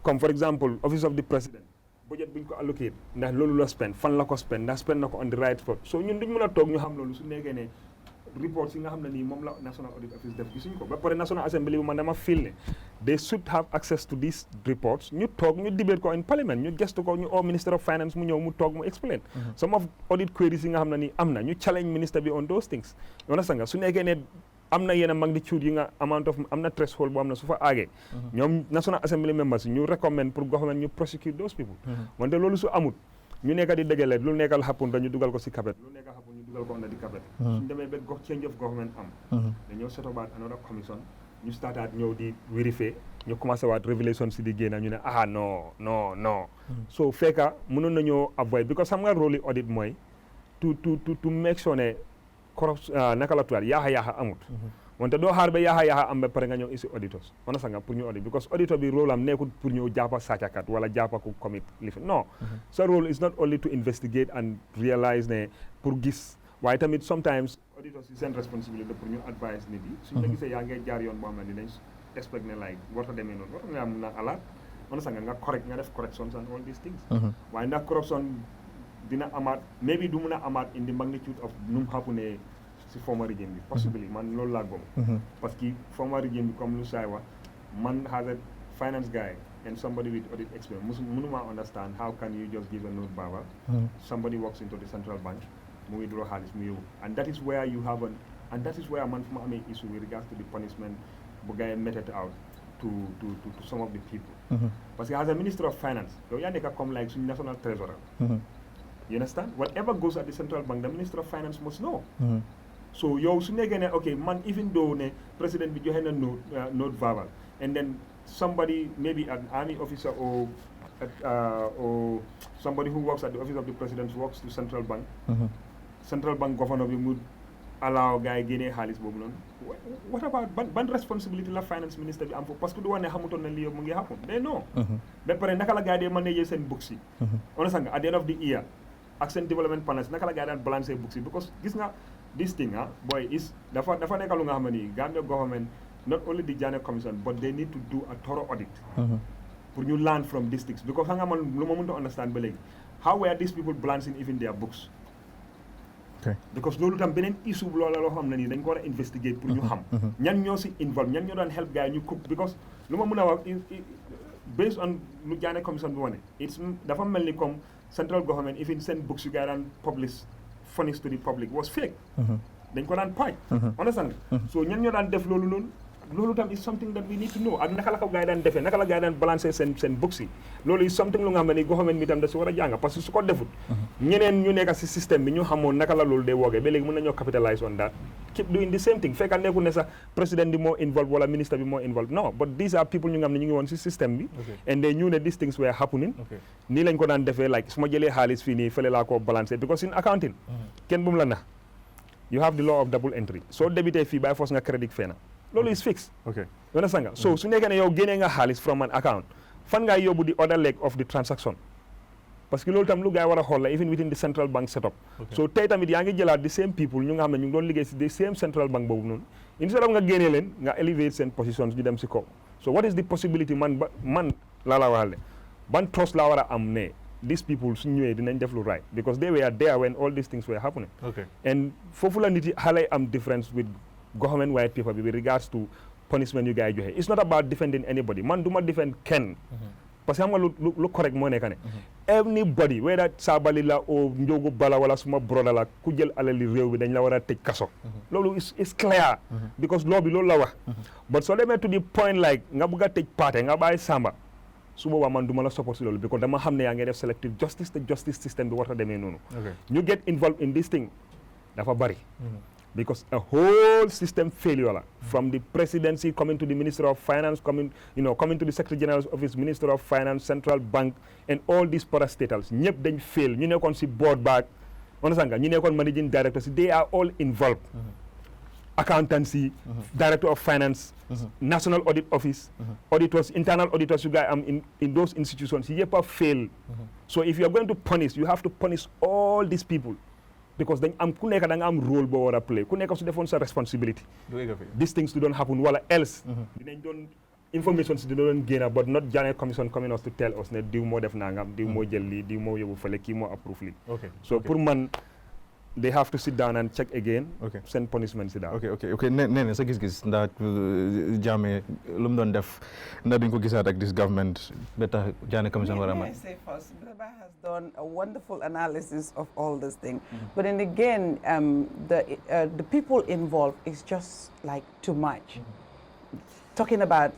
[SPEAKER 8] comme for example office of the president budget buñ ko allocate ndax loolu la spend fan la ko spend ndax spend na ko on the right spot so ñun duñ mën a toog ñu xam loolu su nekkee ne reports yi nga xam ne nii moom la national audit office def gisuñ ko ba pare national assembly bi man dama feel ne they should have access to these reports ñu toog ñu debate ko in parliament ñu gestu ko ñu minister of finance mu ñëw mu toog mu explain some of audit queries yi nga xam ne nii am na ñu challenge minister bi on those things understand nga su nekkee ne am na yenn magnitude yi nga amount of am na threshold boo am na su fa aagee ñoom national assembly members ñu recommend pour government ñu prosecute those people wante loolu su amut ñu nekka di dajale lu nekkal happen dañu dugal ko si kabet lu nekka happen ñu dugal ko under di kabet suñu demee ba change of government am dañoo set about another commission ñu startaat ñëw di vérifier ñu commencé waat révélation si di génn ñu ne non so fekka mënoon nañoo avoid because xam nga rôle audit mooy to make sure ne corruption naka la tuwaat yaaxa amut wante doo xaar ba yaaxa am ba pare nga ñëw isi auditors ona sanga pour ñu audit because auditor bi rôle am nekkul pour ñëw jàppa sàccakat wala jàppa ku commit lifi non sa rôle is not only to investigate and realize ne pour gis waaye tamit sometimes auditors yi seen responsibility pour ñu advise nit yi suñu la gisee yaa ngay jaar yoon boo xam ne dinañ expect ne like warta demee noonu warta nga am na alaat ona sanga nga correct nga def corrections and all these things waaye ndax corruption dina amaat maybe du mun a amaat in the magnitude of nu mu xapu ne si former regime bi possibly man loolu laa gom parce que former regime bi comme lu saay wax man has a finance guy and somebody with audit experience mënuma understand how can you just give a note baba somebody walks into the central bank mu withdraw xaalis mu yóbbu and that is where you have and that is where man fu ma amee issue with regards to the punishment bu gars yi meted out to some of the people parce que as a minister of finance yow yaa nekka comme like suñu national treasurer you understand? Whatever goes at the central bank, the Minister of Finance must know. So yow su nekkee ne okay man even though ne president bi joxe na note verbal and then somebody maybe an army officer or somebody who works at the office of the president works to central bank governor bi mu allow gars yi génnee xaalis boobu noonu what about ban responsibility la finance minister bi am foofu parce que du wax ne xamutoon na lii mu ngi happen mais non ba pare naka la gars yi dee manager seen books yi on sanga at the end of the year ak seen development plans naka la gars yi daan balancer books yi because gis nga this thing boy is dafa nekk lu nga xam ne Gambia government not only the Janneh Commission but they need to do a thorough audit pour ñu learn from these things because xam nga man lu ma mënut a understand ba léegi how were these people balancing even their books because loolu tam beneen issue loola loo xam ne nii dañ ko war a investigate pour ñu xam ñan ñoo si involve ñan ñoo daan help gars yi ñu cook because lu ma mën a wax based on lu Janneh Commission bi wane dafa mel ni comme central government even seen books yu gars yi daan publish furnish to the public was fake dañ ko daan paaj understand so ñan ñoo daan def loolu tam is something that we need to know ak naka la ko gars yi daan defee naka la gars yi daan balancer seen books yi loolu is something lu nga xam ne government bi tam da si war a jàng parce que su ko defut ñeneen ñu nekk si système bi ñu xamoon naka la loolu dee woogee ba léegi mën nañoo capitalize on that keep doing the same thing fekka nekkul ne sax président bi moo involve wala ministre bi moo involve no but these are people ñu nga xam ne ñu ngi woon si système bi and they knew ne these things were happening nii lañ ko daan defee like su ma jëlee xaalis fii nii fële laa ko balancer because in accounting kenn bu mu la nax you have the law of double entry soo débité fii by force nga crédit fee na loolu is fixed yona sanga so su nekkee ne yow génnee nga xaalis from an account fan ngaa yóbbu the other leg of the transaction parce que loolu tam lu gars yi war a xool la even within the central bank setup. So tey tamit yaa ngi jëlaat the same people ñu nga xam ne ñu ngi doon liggéey si the same central bank boobu noonu instead of nga génnee leen nga elevate seen positions ñu dem si kaw. So what is the possibility man laa la waxal ban trust laa war a am ne these people su ñëwee dinañ def lu right because they were there when all these things were happening. And foofu la nit yi xale am difference with government white paper bi with regards to punishment yu gars yi joxe. It's not about defending anybody man du ma defend kenn. Parce que xam nga lu correct moo nekk ne anybody whether Sabally la o Njogu Bala wala suma broda la ku jël alali réew bi dañ la war a tëj kaso loolu is clear because law bi loolu la wax but soo demee to the point like nga bëgg a tëj paate nga bàyyi Samba su boobaa man du ma la support si loolu because dama xam ne yaa ngi def selective justice te justice system bi war a demee noonu ñu get involved in this thing dafa bari because a whole system failure la from the presidency coming to the Minister of Finance coming to the Secretary General's office, Minister of Finance, Central Bank and all these parastatals ñëpp dañ fail ñu nekkoon si board back understand nga ñu nekkoon managing director si they are all involved accountancy director of finance National Audit Office auditors internal auditors yu guys am in those institutions yëpp a fail so if you are going to punish you have to punish all these people because dañ am ku nekk da nga am role boo war a play ku nekk su defoon sa responsibility these things don't happen wala else dinañ doon information si dina doon génn but not Janneh Commission coming us to tell us ne diw moo def nangam diw moo jël lii diw moo yóbbu fële kii moo approve lii so pour man they have to sit down and check again send punishment si daal
[SPEAKER 1] nee sa gis-gis ndax Jammeh lu mu doon def ndax duñ ko gisaat ak this government ba tax Janneh Commission war a am
[SPEAKER 9] say first Brother has done a wonderful analysis of all this thing but then again the people involved is just like too much talking about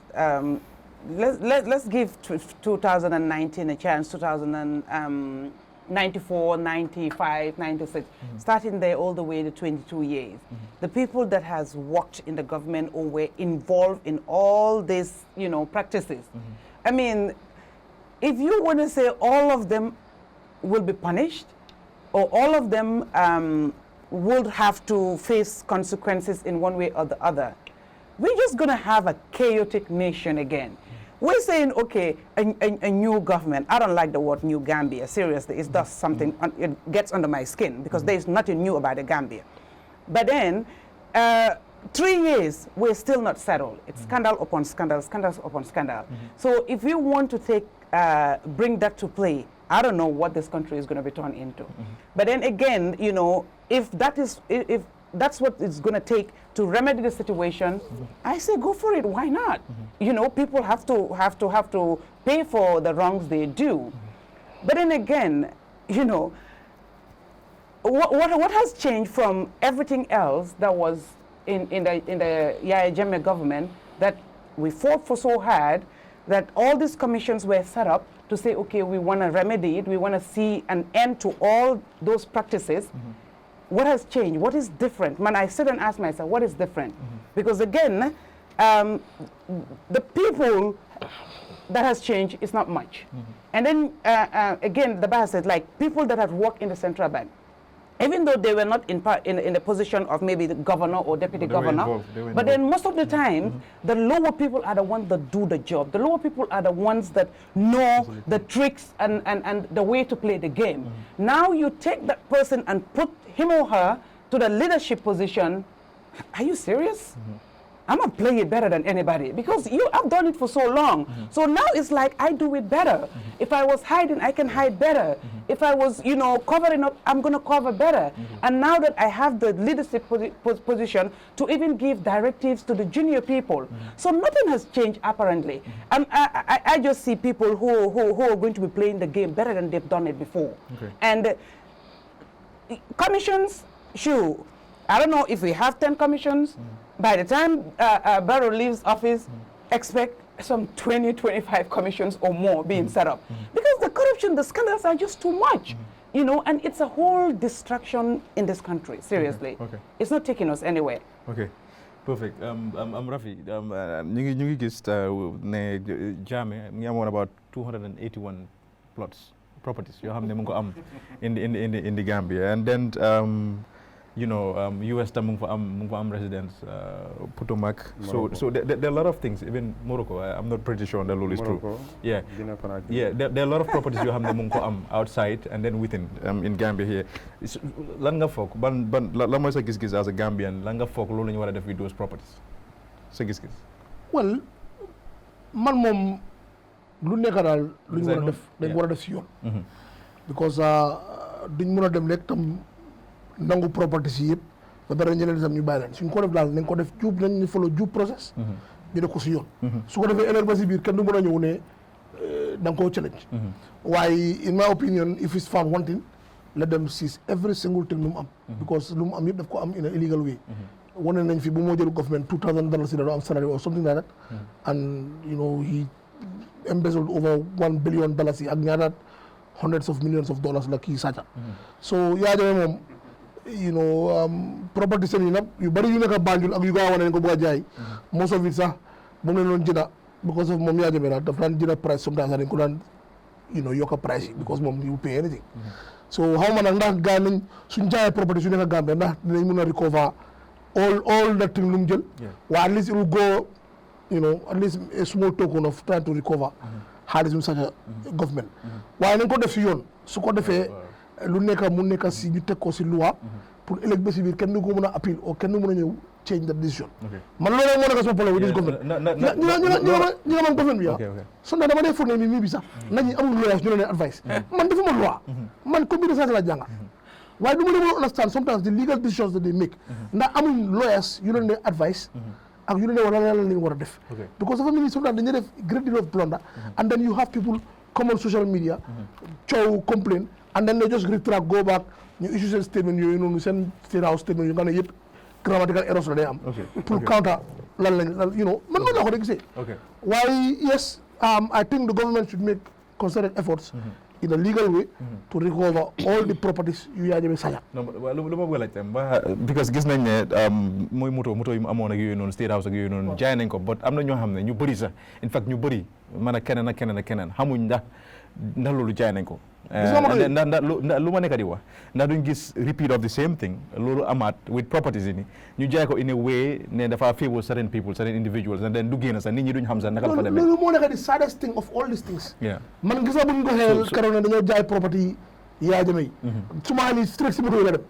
[SPEAKER 9] let's give 2019 a chance 94, 95, 96, starting there all the way to 22 years. The people that has worked in the government or were involved in all these, practices. I mean, if you want to say all of them will be punished or all of them would have to face consequences in one way or the other, we're just going to have a chaotic nation again. We're saying, okay, a new government. I don't like the word New Gambia. Seriously, it does something, it gets under my skin because there's nothing new about the Gambia. But then, 3 years, we're still not settled. It's scandal upon scandal, scandals upon scandal. So if you want to bring that to play, I don't know what this country is going to be turned into. But then again, if that's what it's going to take to remedy the situation, I say go for it. Why not? People have to pay for the wrongs they do. But then again, what has changed from everything else that was in the Yahya Jammeh government that we fought for so hard that all these commissions were set up to say, okay, we want to remedy it. We want to see an end to all those practices. What has changed? What is different? Man, I sit and ask myself, what is different? Because again, the people that has changed is not much. And then again, the boss said, like people that have worked in the central bank, even though they were not in the position of maybe the governor or deputy governor, but then most of the time, the lower people are the ones that do the job. The lower people are the ones that know the tricks and the way to play the game. Now you take that person and put him or her to the leadership position. Are you serious? I'm going to play it better than anybody because I've done it for so long. So now it's like I do it better. If I was hiding, I can hide better. If I was, covering up, I'm going to cover better. And now that I have the leadership position to even give directives to the junior people. So nothing has changed apparently. I just see people who are going to be playing the game better than they've done it before. And commissions, sure. I don't know if we have 10 commissions. By the time Barrow leaves office, expect some 20, 25 commissions or more being set up. Because the corruption, the scandals are just too much. And it's a whole distraction in this country, seriously. It's not taking us anywhere.
[SPEAKER 1] Perfect. I'm Rafi. ñu ngi gis ne Jammeh mu ngi amoon about 281 properties yoo xam ne mu ngi ko am in the Gambia. And then you know, US tam mu ngi fa am residence, Potomac. So there are a lot of things. Even Morocco, I'm not pretty sure that loolu is true. Yeah, there are a lot of properties you have ne mu ngi ko am outside and then within in Gambia here. Lan nga foog ban lan mooy sa gis-gis as a Gambian lan nga foog loolu la ñu war a def with those properties sa gis-gis.
[SPEAKER 7] Well, man moom lu nekk daal lu ñu war a def dañ war a def si yoon. Because duñ mën a dem rek tam nangu properties yi yëpp ba pare ñeneen tam ñu bàyyi leen suñ ko def daal nañ ko def juub nañ ñu follow juub process. ñu def ko si yoon. su ko defee erreur ba si biir kenn du mën a ñëw ne da nga koo challenge. waaye in my opinion if it's found wanting let them seize every single thing lu mu am. because lu mu am yëpp daf ko am in a illegal way. wane nañ fi bu moo jël government $2,000 si da am salary or something like that. and you know he embezzled over $1 billion yi ak ñaata hundreds of millions of dollars la kii sàcca. so yaa jamee moom you know property seen yi nag yu bari yu nekk a Banjul ak yu gaa wane nañ ko bëgg a jaay. most of it sax moom la doon jënda because of moom yaa jamee la daf daan jënda price sometimes dañ ko daan you know yokk price yi because moom you pay anything. so xaw ma nag ndax gaa nañ suñ jaayee property su nekk a Gambia ndax dinañ mën a recover all that thing lu mu jël. waaye at least it will go you know at least a small token of trying to recover xaalis mu sax government. waaye nañ ko def si yoon su ko defee lu nekk mu nekk si ñu teg ko si loi pour ëllëg ba si biir kenn du ko mën a appeal ou kenn du mën a ñëw change that decision. man loolu moo nekk sama problème with this government. ñi nga man government bi so na dama dee foog ne mi bi sax nañu amul lawyers ñu leen advice man defuma loi man computer science la jànga waaye du ma leen understand sometimes the legal decisions that they make ndax amuñ lawyers yu leen ne advice ak yu leen war a lan lañ war a def because dafa mel ni sometimes dañuy def great deal of blunder and then you have people come on social media coow complain and then they just retract go back ñu issue seen statement yooyu noonu seen state house statement yu nga ne yëpp grammatical errors la day am pour counter lan lañ you know man la ko de gisee waaye yes I think the government should make concerted efforts in a legal way to recover all the properties yu yaa jëmee saña.
[SPEAKER 1] lu ma bëgg a laajte because gis nañ ne mooy moto yi mu amoon ak yooyu noonu state house ak yooyu noonu jaay nañ ko but am na ñoo xam ne ñu bëri sax in fact ñu bëri man ak keneen xamuñ ndax loolu jaay nañ ko. ndax lu ma nekk di wax ndax duñ gis repeat of the same thing loolu amaat with properties yi ni ñu jaay ko in a way ne dafa favor certain people certain individuals and then du génn sax nit ñi duñ xam sax naka la fa demee.
[SPEAKER 7] loolu moo nekk di saddest thing of all these things. man gis nga buñ ko xeel keroog ne dañoo jaay property yaa jëme yi su ma ni straight si moto yi la dem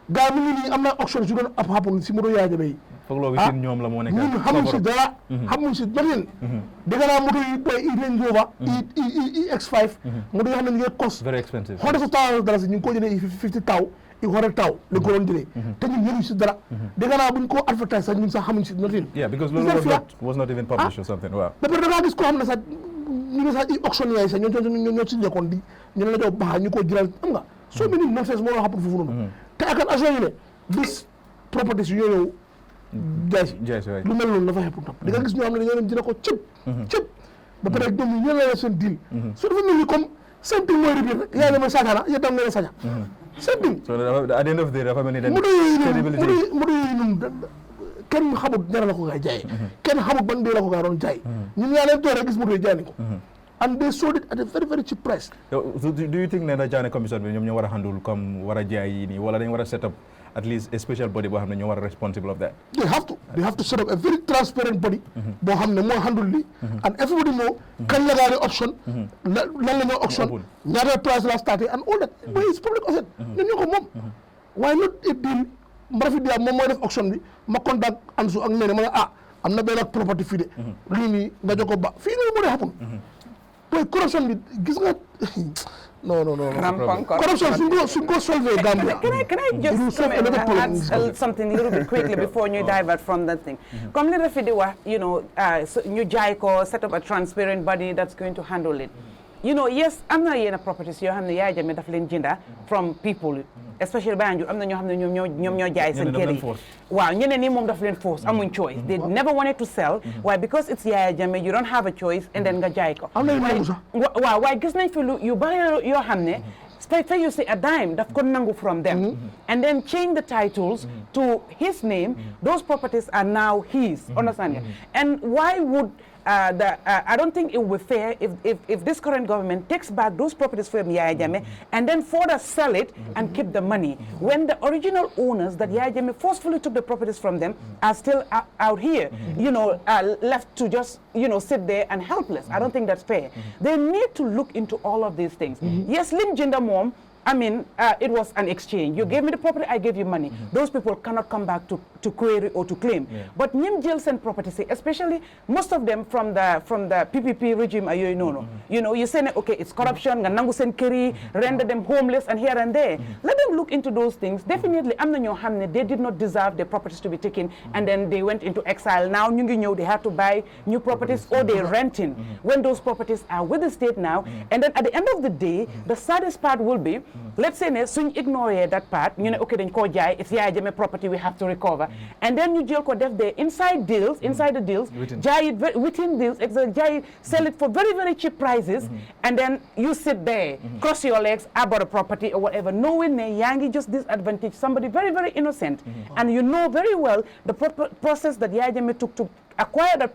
[SPEAKER 7] gaa mi ngi nii am na auction su doon ab happen si moto yaa jëme yi
[SPEAKER 1] foog loo gis ñoom la moo nekk
[SPEAKER 7] ñun xamuñ si dara xamuñ si nothing dégg naa moto yi boy i Range Rover EX5 moto yoo xam ne ñu ngi cost
[SPEAKER 1] very expensive
[SPEAKER 7] hundreds of thousands of dollars ñu ngi ko jëlee i 50,000 lañ ko doon jëlee te ñun yëguñ si dara dégg naa buñ ko advertise sax ñun sax xamuñ si nothing
[SPEAKER 1] because loolu was not even published or something waaw
[SPEAKER 7] ba pare da ngaa gis koo xam ne sax ñu ngi sax i auction yaay sax ñoo si nekkoon di ñu la jox baax ñu ko jëlal xam nga so many nonsense moo la happen foofu noonu te I can assure you ne this properties yu ñëw jaay si lu mel noonu dafa xepp tam di nga gis ñoo xam ne dañoo dem jëlee ko cëp ba pare ñoom ñu ñëw seen deal so dafa mel ni comme same thing mooy repeat rek yaa demee saagana yéen tam ngeen saña same thing
[SPEAKER 1] so at the end of the day dafa mel ni
[SPEAKER 7] moto yooyu noonu kenn xamut ñara la ko gaay jaayee kenn xamut ban dee la ko gaay doon jaay ñun yaa leen toog rek gis moto yi jaay nañ ko and they sold it at a very very cheap price.
[SPEAKER 1] Do you think ne Janneh Commission bi ñoom ñoo war a handle comme war a jaay yi nii wala dañ war a set up at least a special body boo xam ne ñoo war a responsible of that.
[SPEAKER 7] They have to set up a very transparent body boo xam ne moo handle lii and everybody know kañ la gaa di option lan la ñoo option ñaata price la starté and all that but it's public asset ñun ñoo ko moom waaye not it deal Mbarafit Dia moom mooy def option bi ma contact Ansu ak mene ma ne am na benn property fii de lii nii nga jox ko ba fii nii moo dee happen boy corruption bi gis nga no. Corruption should go solve Gambia.
[SPEAKER 9] Can I just add something a little bit quickly before you divert from that thing? Come let us so new JICO set up a transparent body that's going to handle it. You know, yes, I'm not in a properties. You have the yaay jame daf leen jënda from people, especially Banjul. am na ñoo xam ne ñoom ñoo jaay seen kër yi. Waaw ñeneen ñi moom daf leen force amuñ choice. They never wanted to sell. Why? Because it's yaay jame, you don't have a choice, and then nga jaay ko. Waaw waaye gis nañ fi lu yu bari yoo xam ne you say a dime daf ko nangu from them, and then change the titles to his name. Those properties are now his. Understand? And why would I don't think it will be fair if this current government takes back those properties from Yaya Jammeh and then further sell it and keep the money when the original owners that Yaya Jammeh forcefully took the properties from them are still out here, left to just, sit there and helpless. I don't think that's fair. They need to look into all of these things. Yes, Lim Jinda Mom, I mean, it was an exchange. You gave me the property, I gave you money. Those people cannot come back to query or to claim. But Nim jails and property, especially most of them from the PPP regime, you say, okay, it's corruption, nangu sen keri, render them homeless and here and there. Let them look into those things. Definitely, they did not deserve their properties to be taken, and then they went into exile. Now, they have to buy new properties or they're renting when those properties are with the state now. And then at the end of the day, the saddest part will be, let's say, soon ignore that part, okay, then call jai, it's Yaya Jammeh property, we have to recover. And then you jail def there inside the deals, jai it within deals, jai sell it for very, very cheap prices, and then you sit there, cross your legs, I bought a property or whatever, knowing Yangi just disadvantage somebody very, very innocent. And you know very well the process that Yaya Jammeh took to acquire that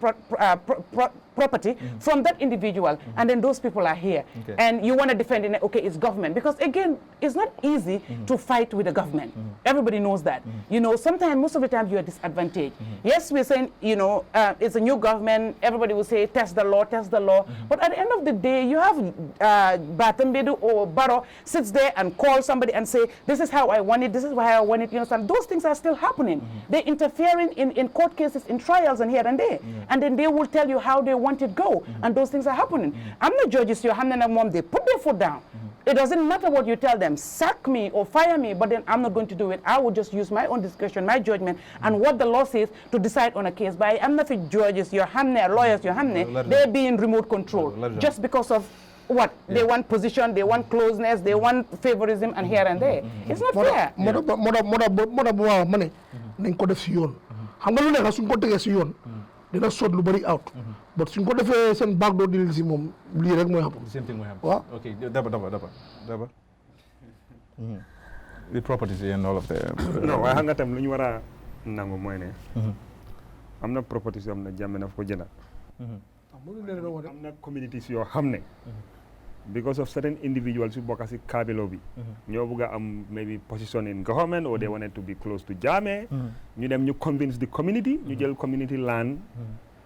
[SPEAKER 9] property from that individual, and then those people are here, and you want to defend it, okay, it's government, because again, it's not easy to fight with the government. Everybody knows that. Sometimes, most of the time, you are disadvantaged. Yes, we're saying, it's a new government, everybody will say, test the law, but at the end of the day, you have Batambedu or Baro sits there and calls somebody and say, this is how I want it, this is why I want it, those things are still happening. They're interfering in court cases, in trials, and here and there, and then they will tell you how they want it go, and those things are happening. I'm not judges, your hand and mom, they put their foot down. It doesn't matter what you tell them, sack me or fire me, but then I'm not going to do it. I will just use my own discretion, my judgment, and what the law says to decide on a case. But I'm not judges, your hand, lawyers, your hand, they're being remote control just because of what? They want position, they want closeness, they want favorism, and here and there. It's not fair.
[SPEAKER 7] Dina sort lu bari out, but suñ ko defee seen backdoor deal si moom lii rek mooy happen.
[SPEAKER 1] Same thing will happen.
[SPEAKER 7] Waaw.
[SPEAKER 1] Okay, daba. The properties and all of them.
[SPEAKER 8] No, waaye xam nga tam lu ñu war a nangu mooy ne. am na properties yoo xam ne Jammeh daf ko jëndaat. am na communities yoo xam ne. because of certain individuals yu bokk si kaabilo bi. ñoo bëgg a am maybe position in government or they wanted to be close to Jammeh. ñu dem ñu convince the community. ñu jël community land.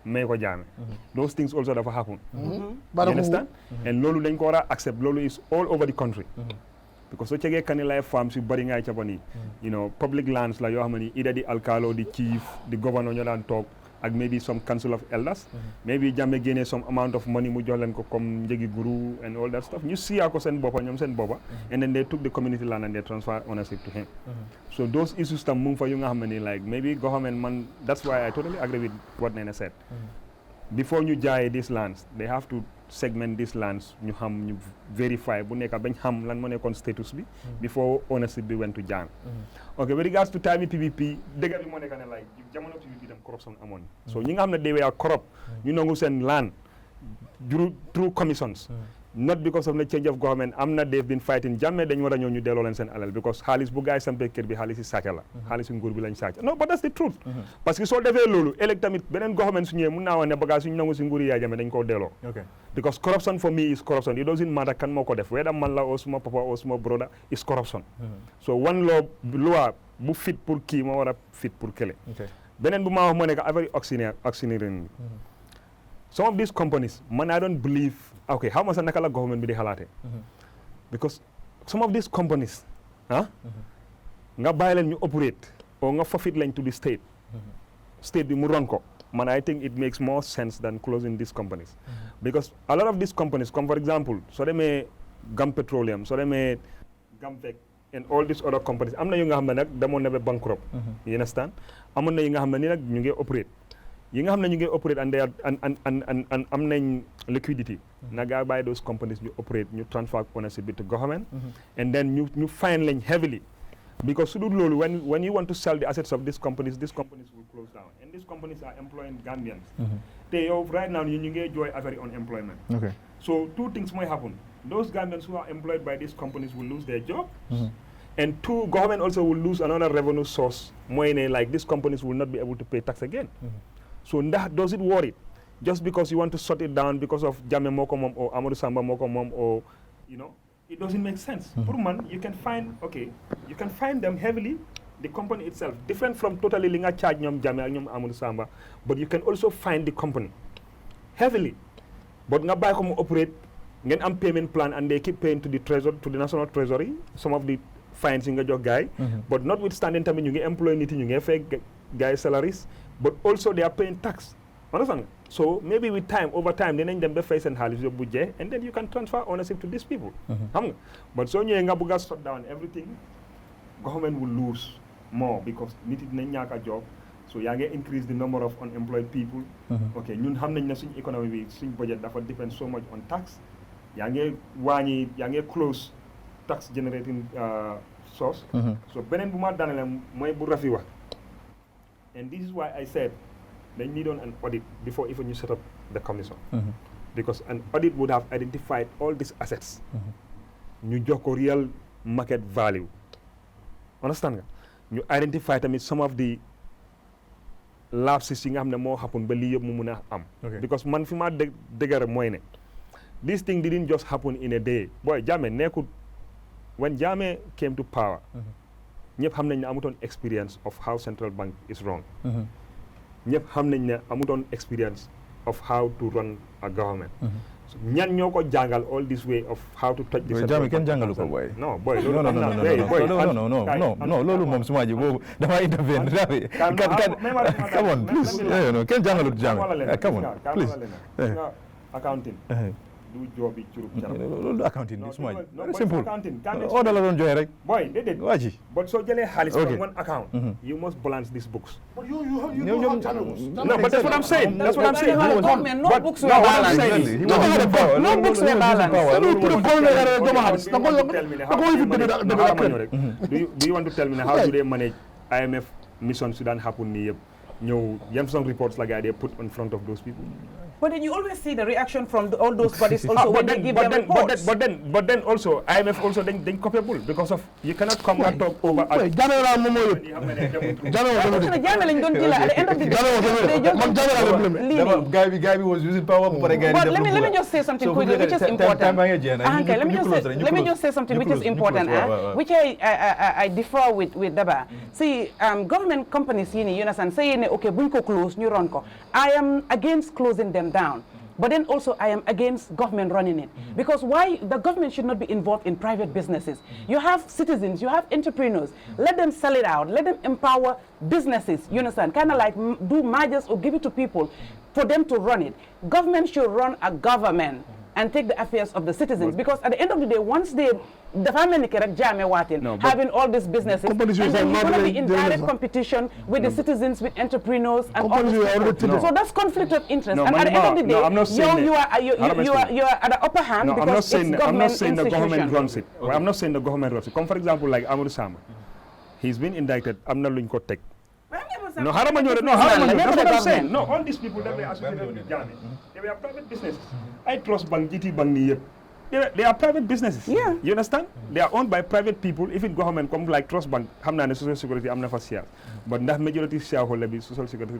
[SPEAKER 8] may ko Jammeh. Those things also dafa happen. You understand? And loolu dañ ko war a accept loolu is all over the country. Because so chege kanilay farms yu bari ngay capani. Public lands la yoo xam ne either the alcalo, the chief, the governor ñoo daan toog. ak maybe some council of elders, maybe Jammeh génne some amount of money mu jox leen ko comme njëgi guru and all that stuff. ñu siyaa ko seen boppa ñoom seen boppa, and then they took the community land and they transfer ownership to him. So those issues tam mu ngi fa yu nga xam ne like maybe government man, that's why I totally agree with what Nene said. Before ñu jaayee these lands, they have to segment these lands, ñu xam ñu verify bu nekk bañ xam lan moo nekkoon status bi before ownership bi went to Jammeh. Okay, with regards to time PPP, dëgg bi moo nekk ne like jamono PPP dem corruption amoon. So ñi nga xam ne they were corrupt, ñu nangu seen land through commissions. Not because of the change of government. They've been fighting Jammeh, dañu war a ñëw ñu delloo leen seen alal because xaalis bu gaay sampee kër bi xaalis yi sàcca la. xaalis nguur bi lañ sàcca. No, but that's the truth. Parce que soo defee loolu ëllëg tamit beneen government su ñëwee mun naa wax ne bagage suñu nangu si nguur yi Yaya Jammeh dañ koo delloo. Because corruption for me is corruption. It doesn't matter kan moo ko def. Whether man la or suma papa or suma brother is corruption. So one law bu fit pour kii moo war a fit pour kële. Beneen bu ma wax moo nekk affaire auctioneering. Some of these companies, man, I don't believe, okay, how much naka la government bi di xalaate? Because some of these companies, nga bàyyi leen ñu operate, or nga forfeit leen to the state. State bi mu ron ko. Man, I think it makes more sense than closing these companies. Because a lot of these companies, come for example, so they may Gam Petroleum, so they may Gamtech, and all these other companies, am na yu nga xam ne nag damoon na ba bankrupt. You understand? Amoon na yu nga xam ne ni nag ñu ngi operate. yi nga xam ne ñu ngi operate and they are and am nañ liquidity. na gaa bàyyi those companies ñu operate ñu transfer ownership bi to government. And then ñu fine lañ heavily. Because su dul loolu when you want to sell the assets of these companies will close down. And these companies are employing Gambians. Te yow right now ñu ngi enjoy affaire unemployment. So two things might happen. Those Gambians who are employed by these companies will lose their job. And two, government also will lose another revenue source. Like these companies will not be able to pay tax again. So does it worry? just because you want to shut it down because of Jammeh moo ko moom or Amadou Samba moo ko moom or it doesn't make sense. Pour man, you can find them heavily, the company itself, different from totally li nga charge ñoom Jammeh ak ñoom Amadou Samba, but you can also find the company heavily. But nga bàyyi ko mu operate, ngeen am payment plan and they keep paying to the national treasury, some of the fines yi nga jox gaay, but notwithstanding tamit ñu ngi employ nit yi ñu ngi fay gaay salaries, but also they are paying tax. Understand? So maybe with time, over time, dinañ dem ba fay seen xaalis yóbbu budget, and then you can transfer ownership to these people. Xam nga? But soo ñëwee nga bëgg a shut down everything, government will lose more because nit yi dinañ ñàkk a job. So yaa ngi increase the number of unemployed people. Okay, ñun xam nañ ne suñ economy bi suñ budget dafa depend so much on tax. Yaa ngi close tax generating source. So beneen bu ma daanele mooy bu Rafi wax. And this is why I said they need an audit before even you set up the commission. Because an audit would have identified all these assets. Ñu jox ko real market value. Understand nga? Ñu identify tamit some of the lapses yi nga xam ne moo happen ba lii yëpp mu mun a am. Because man fi ma dëgër mooy ne this thing didn't just happen in a day. Boy, Jammeh nekkul when Jammeh came to power, ñëpp xam nañ ne amutoon experience of how central bank is run. ñëpp xam nañ ne amutoon experience of how to run a government. So ñan ñoo ko jàngal all this way of how to touch the central bank.
[SPEAKER 1] Kenn jàngalu ko boy.
[SPEAKER 8] No boy.
[SPEAKER 1] No loolu moom suma ji boobu dama intervene. Come on please. Kenn jàngalut Jammeh. Come on please.
[SPEAKER 8] Accounting. Du job bi curub jaram.
[SPEAKER 1] Loolu accounting bi suma ji.
[SPEAKER 8] Very
[SPEAKER 1] simple.
[SPEAKER 8] Accounting.
[SPEAKER 1] Order la doon joxe rek.
[SPEAKER 8] Boy, déedéet.
[SPEAKER 1] Waa ji.
[SPEAKER 8] But soo jëlee xaalis from one account, you must balance these books.
[SPEAKER 7] But you know how channels.
[SPEAKER 8] No, but that's what I'm saying. That's what I'm saying.
[SPEAKER 9] No books were balanced. No books were balanced.
[SPEAKER 8] Do you want to tell me how do they manage IMF mission Sudan happen nii yëpp ñëw yan some reports la gars they put in front of those people?
[SPEAKER 9] But then you always see the reaction from all those bodies also when they give them reports.
[SPEAKER 8] But then also IMF also then capable because of you cannot come and talk over.
[SPEAKER 9] Jammeh lañ doon jël at the end of the day.
[SPEAKER 1] Guy was using power.
[SPEAKER 9] But let me just say something quickly, which is important. Let me just say something which is important, which I differ with Daba. See, government companies, you understand, saying okay, buñ ko close, ñu run ko. I am against closing them down. But then also I am against government running it. Because why the government should not be involved in private businesses. You have citizens, you have entrepreneurs. Let them sell it out. Let them empower businesses, you understand? Kind of like do mergers or give it to people for them to run it. Government should run a government and take the affairs of the citizens. Because at the end of the day, once they having all these businesses, and then you're going to be in direct competition with the citizens, with entrepreneurs, and all this. So that's conflict of interest. And at the end of the day, you are at the upper hand because it's government.
[SPEAKER 8] I'm not saying the government runs it. I'm not saying the government runs it. Come for example, like Amadou Samba. He's been indicted. I'm not going to take. No, that's what I'm saying. No, all these people that were associated with Jammeh, they were private businesses. I trust Bank GT Bank. They are private businesses.
[SPEAKER 9] Yeah.
[SPEAKER 8] You understand? They are owned by private people. If it government come like Trust Bank, hamna social security, amna for share. But that majority shareholder be social security,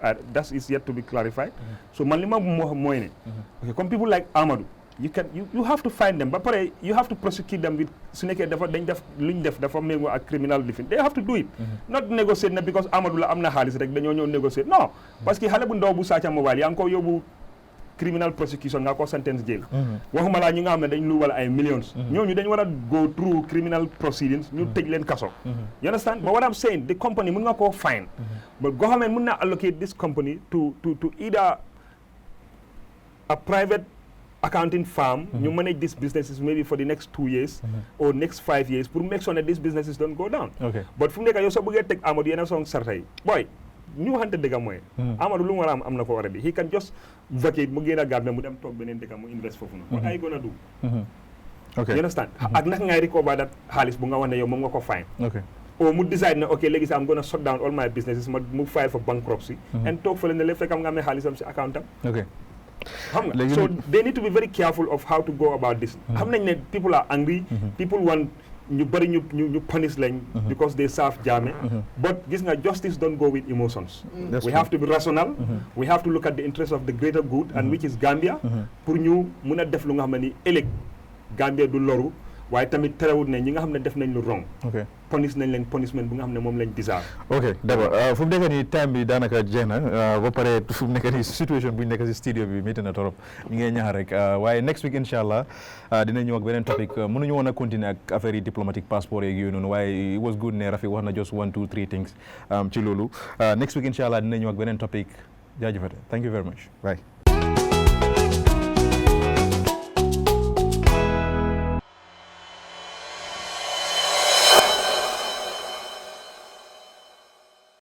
[SPEAKER 8] that is yet to be clarified. So manlima moine. Okay, come people like Amadou. You have to find them, but you have to prosecute them with a criminal defense. They have to do it. Not negotiate because Amadou la amna halis rek dañu negotiate. No, parce que xalé bu ndaw bu sacca mobile yanko yobu criminal prosecution nga ko sentence jail. Waxuma la ñu nga xamne dañ luwal ay millions. Ñooñu dañ wara go through criminal proceedings ñu tej leen kaso. You understand? But what I'm saying, the company mën nga ko fine. But government mën na allocate this company to either a private accounting firm, you manage these businesses maybe for the next 2 years or next 5 years to make sure that these businesses don't go down.
[SPEAKER 1] Okay.
[SPEAKER 8] But from there, you also take Amadou and song Sartai. Boy, new hunted the gamoy. Amadou Lungaram Amna already. He can just vacate Mugera Garden with them talk Benin Degamo invest for What are you gonna do?
[SPEAKER 1] Okay.
[SPEAKER 8] You understand? Agnak I recover that Halis Bungawana your Mongo fine.
[SPEAKER 1] Okay.
[SPEAKER 8] Or would decide okay, ladies, I'm gonna shut down all my businesses, move file for bankruptcy and talk for in the left like I'm gonna Halis account.
[SPEAKER 1] Okay.
[SPEAKER 8] So they need to be very careful of how to go about this. People are angry. People want ñu bari ñu punish lañ because they serve Jammeh but gis nga justice don't go with emotions. We have to be rational. We have to look at the interest of the greater good and which is Gambia pour ñu mun a def lu nga xam ne ni ëllëg Gambia du loru waaye tamit terewut ne ñi nga xam ne def nañ lu wrong punish nañ leen punishment bu nga xam ne moom lañ deserve.
[SPEAKER 1] ok d'accord fu mu nekk nii time bi daanaka jeex na ba pare fu mu nekk nii situation bu ñu nekk si studio bi métti na torop ñu ngi ñaax rek waaye next week incha allah dina ñëw ak beneen topic mënuñu woon a continuer ak affaire yi diplomatique passeport yeeg yooyu noonu waaye it was good ne Rafi wax na just 1 2 3 things ci loolu next week incha allah dina ñëw ak beneen topic jaajëfate thank you very much bye.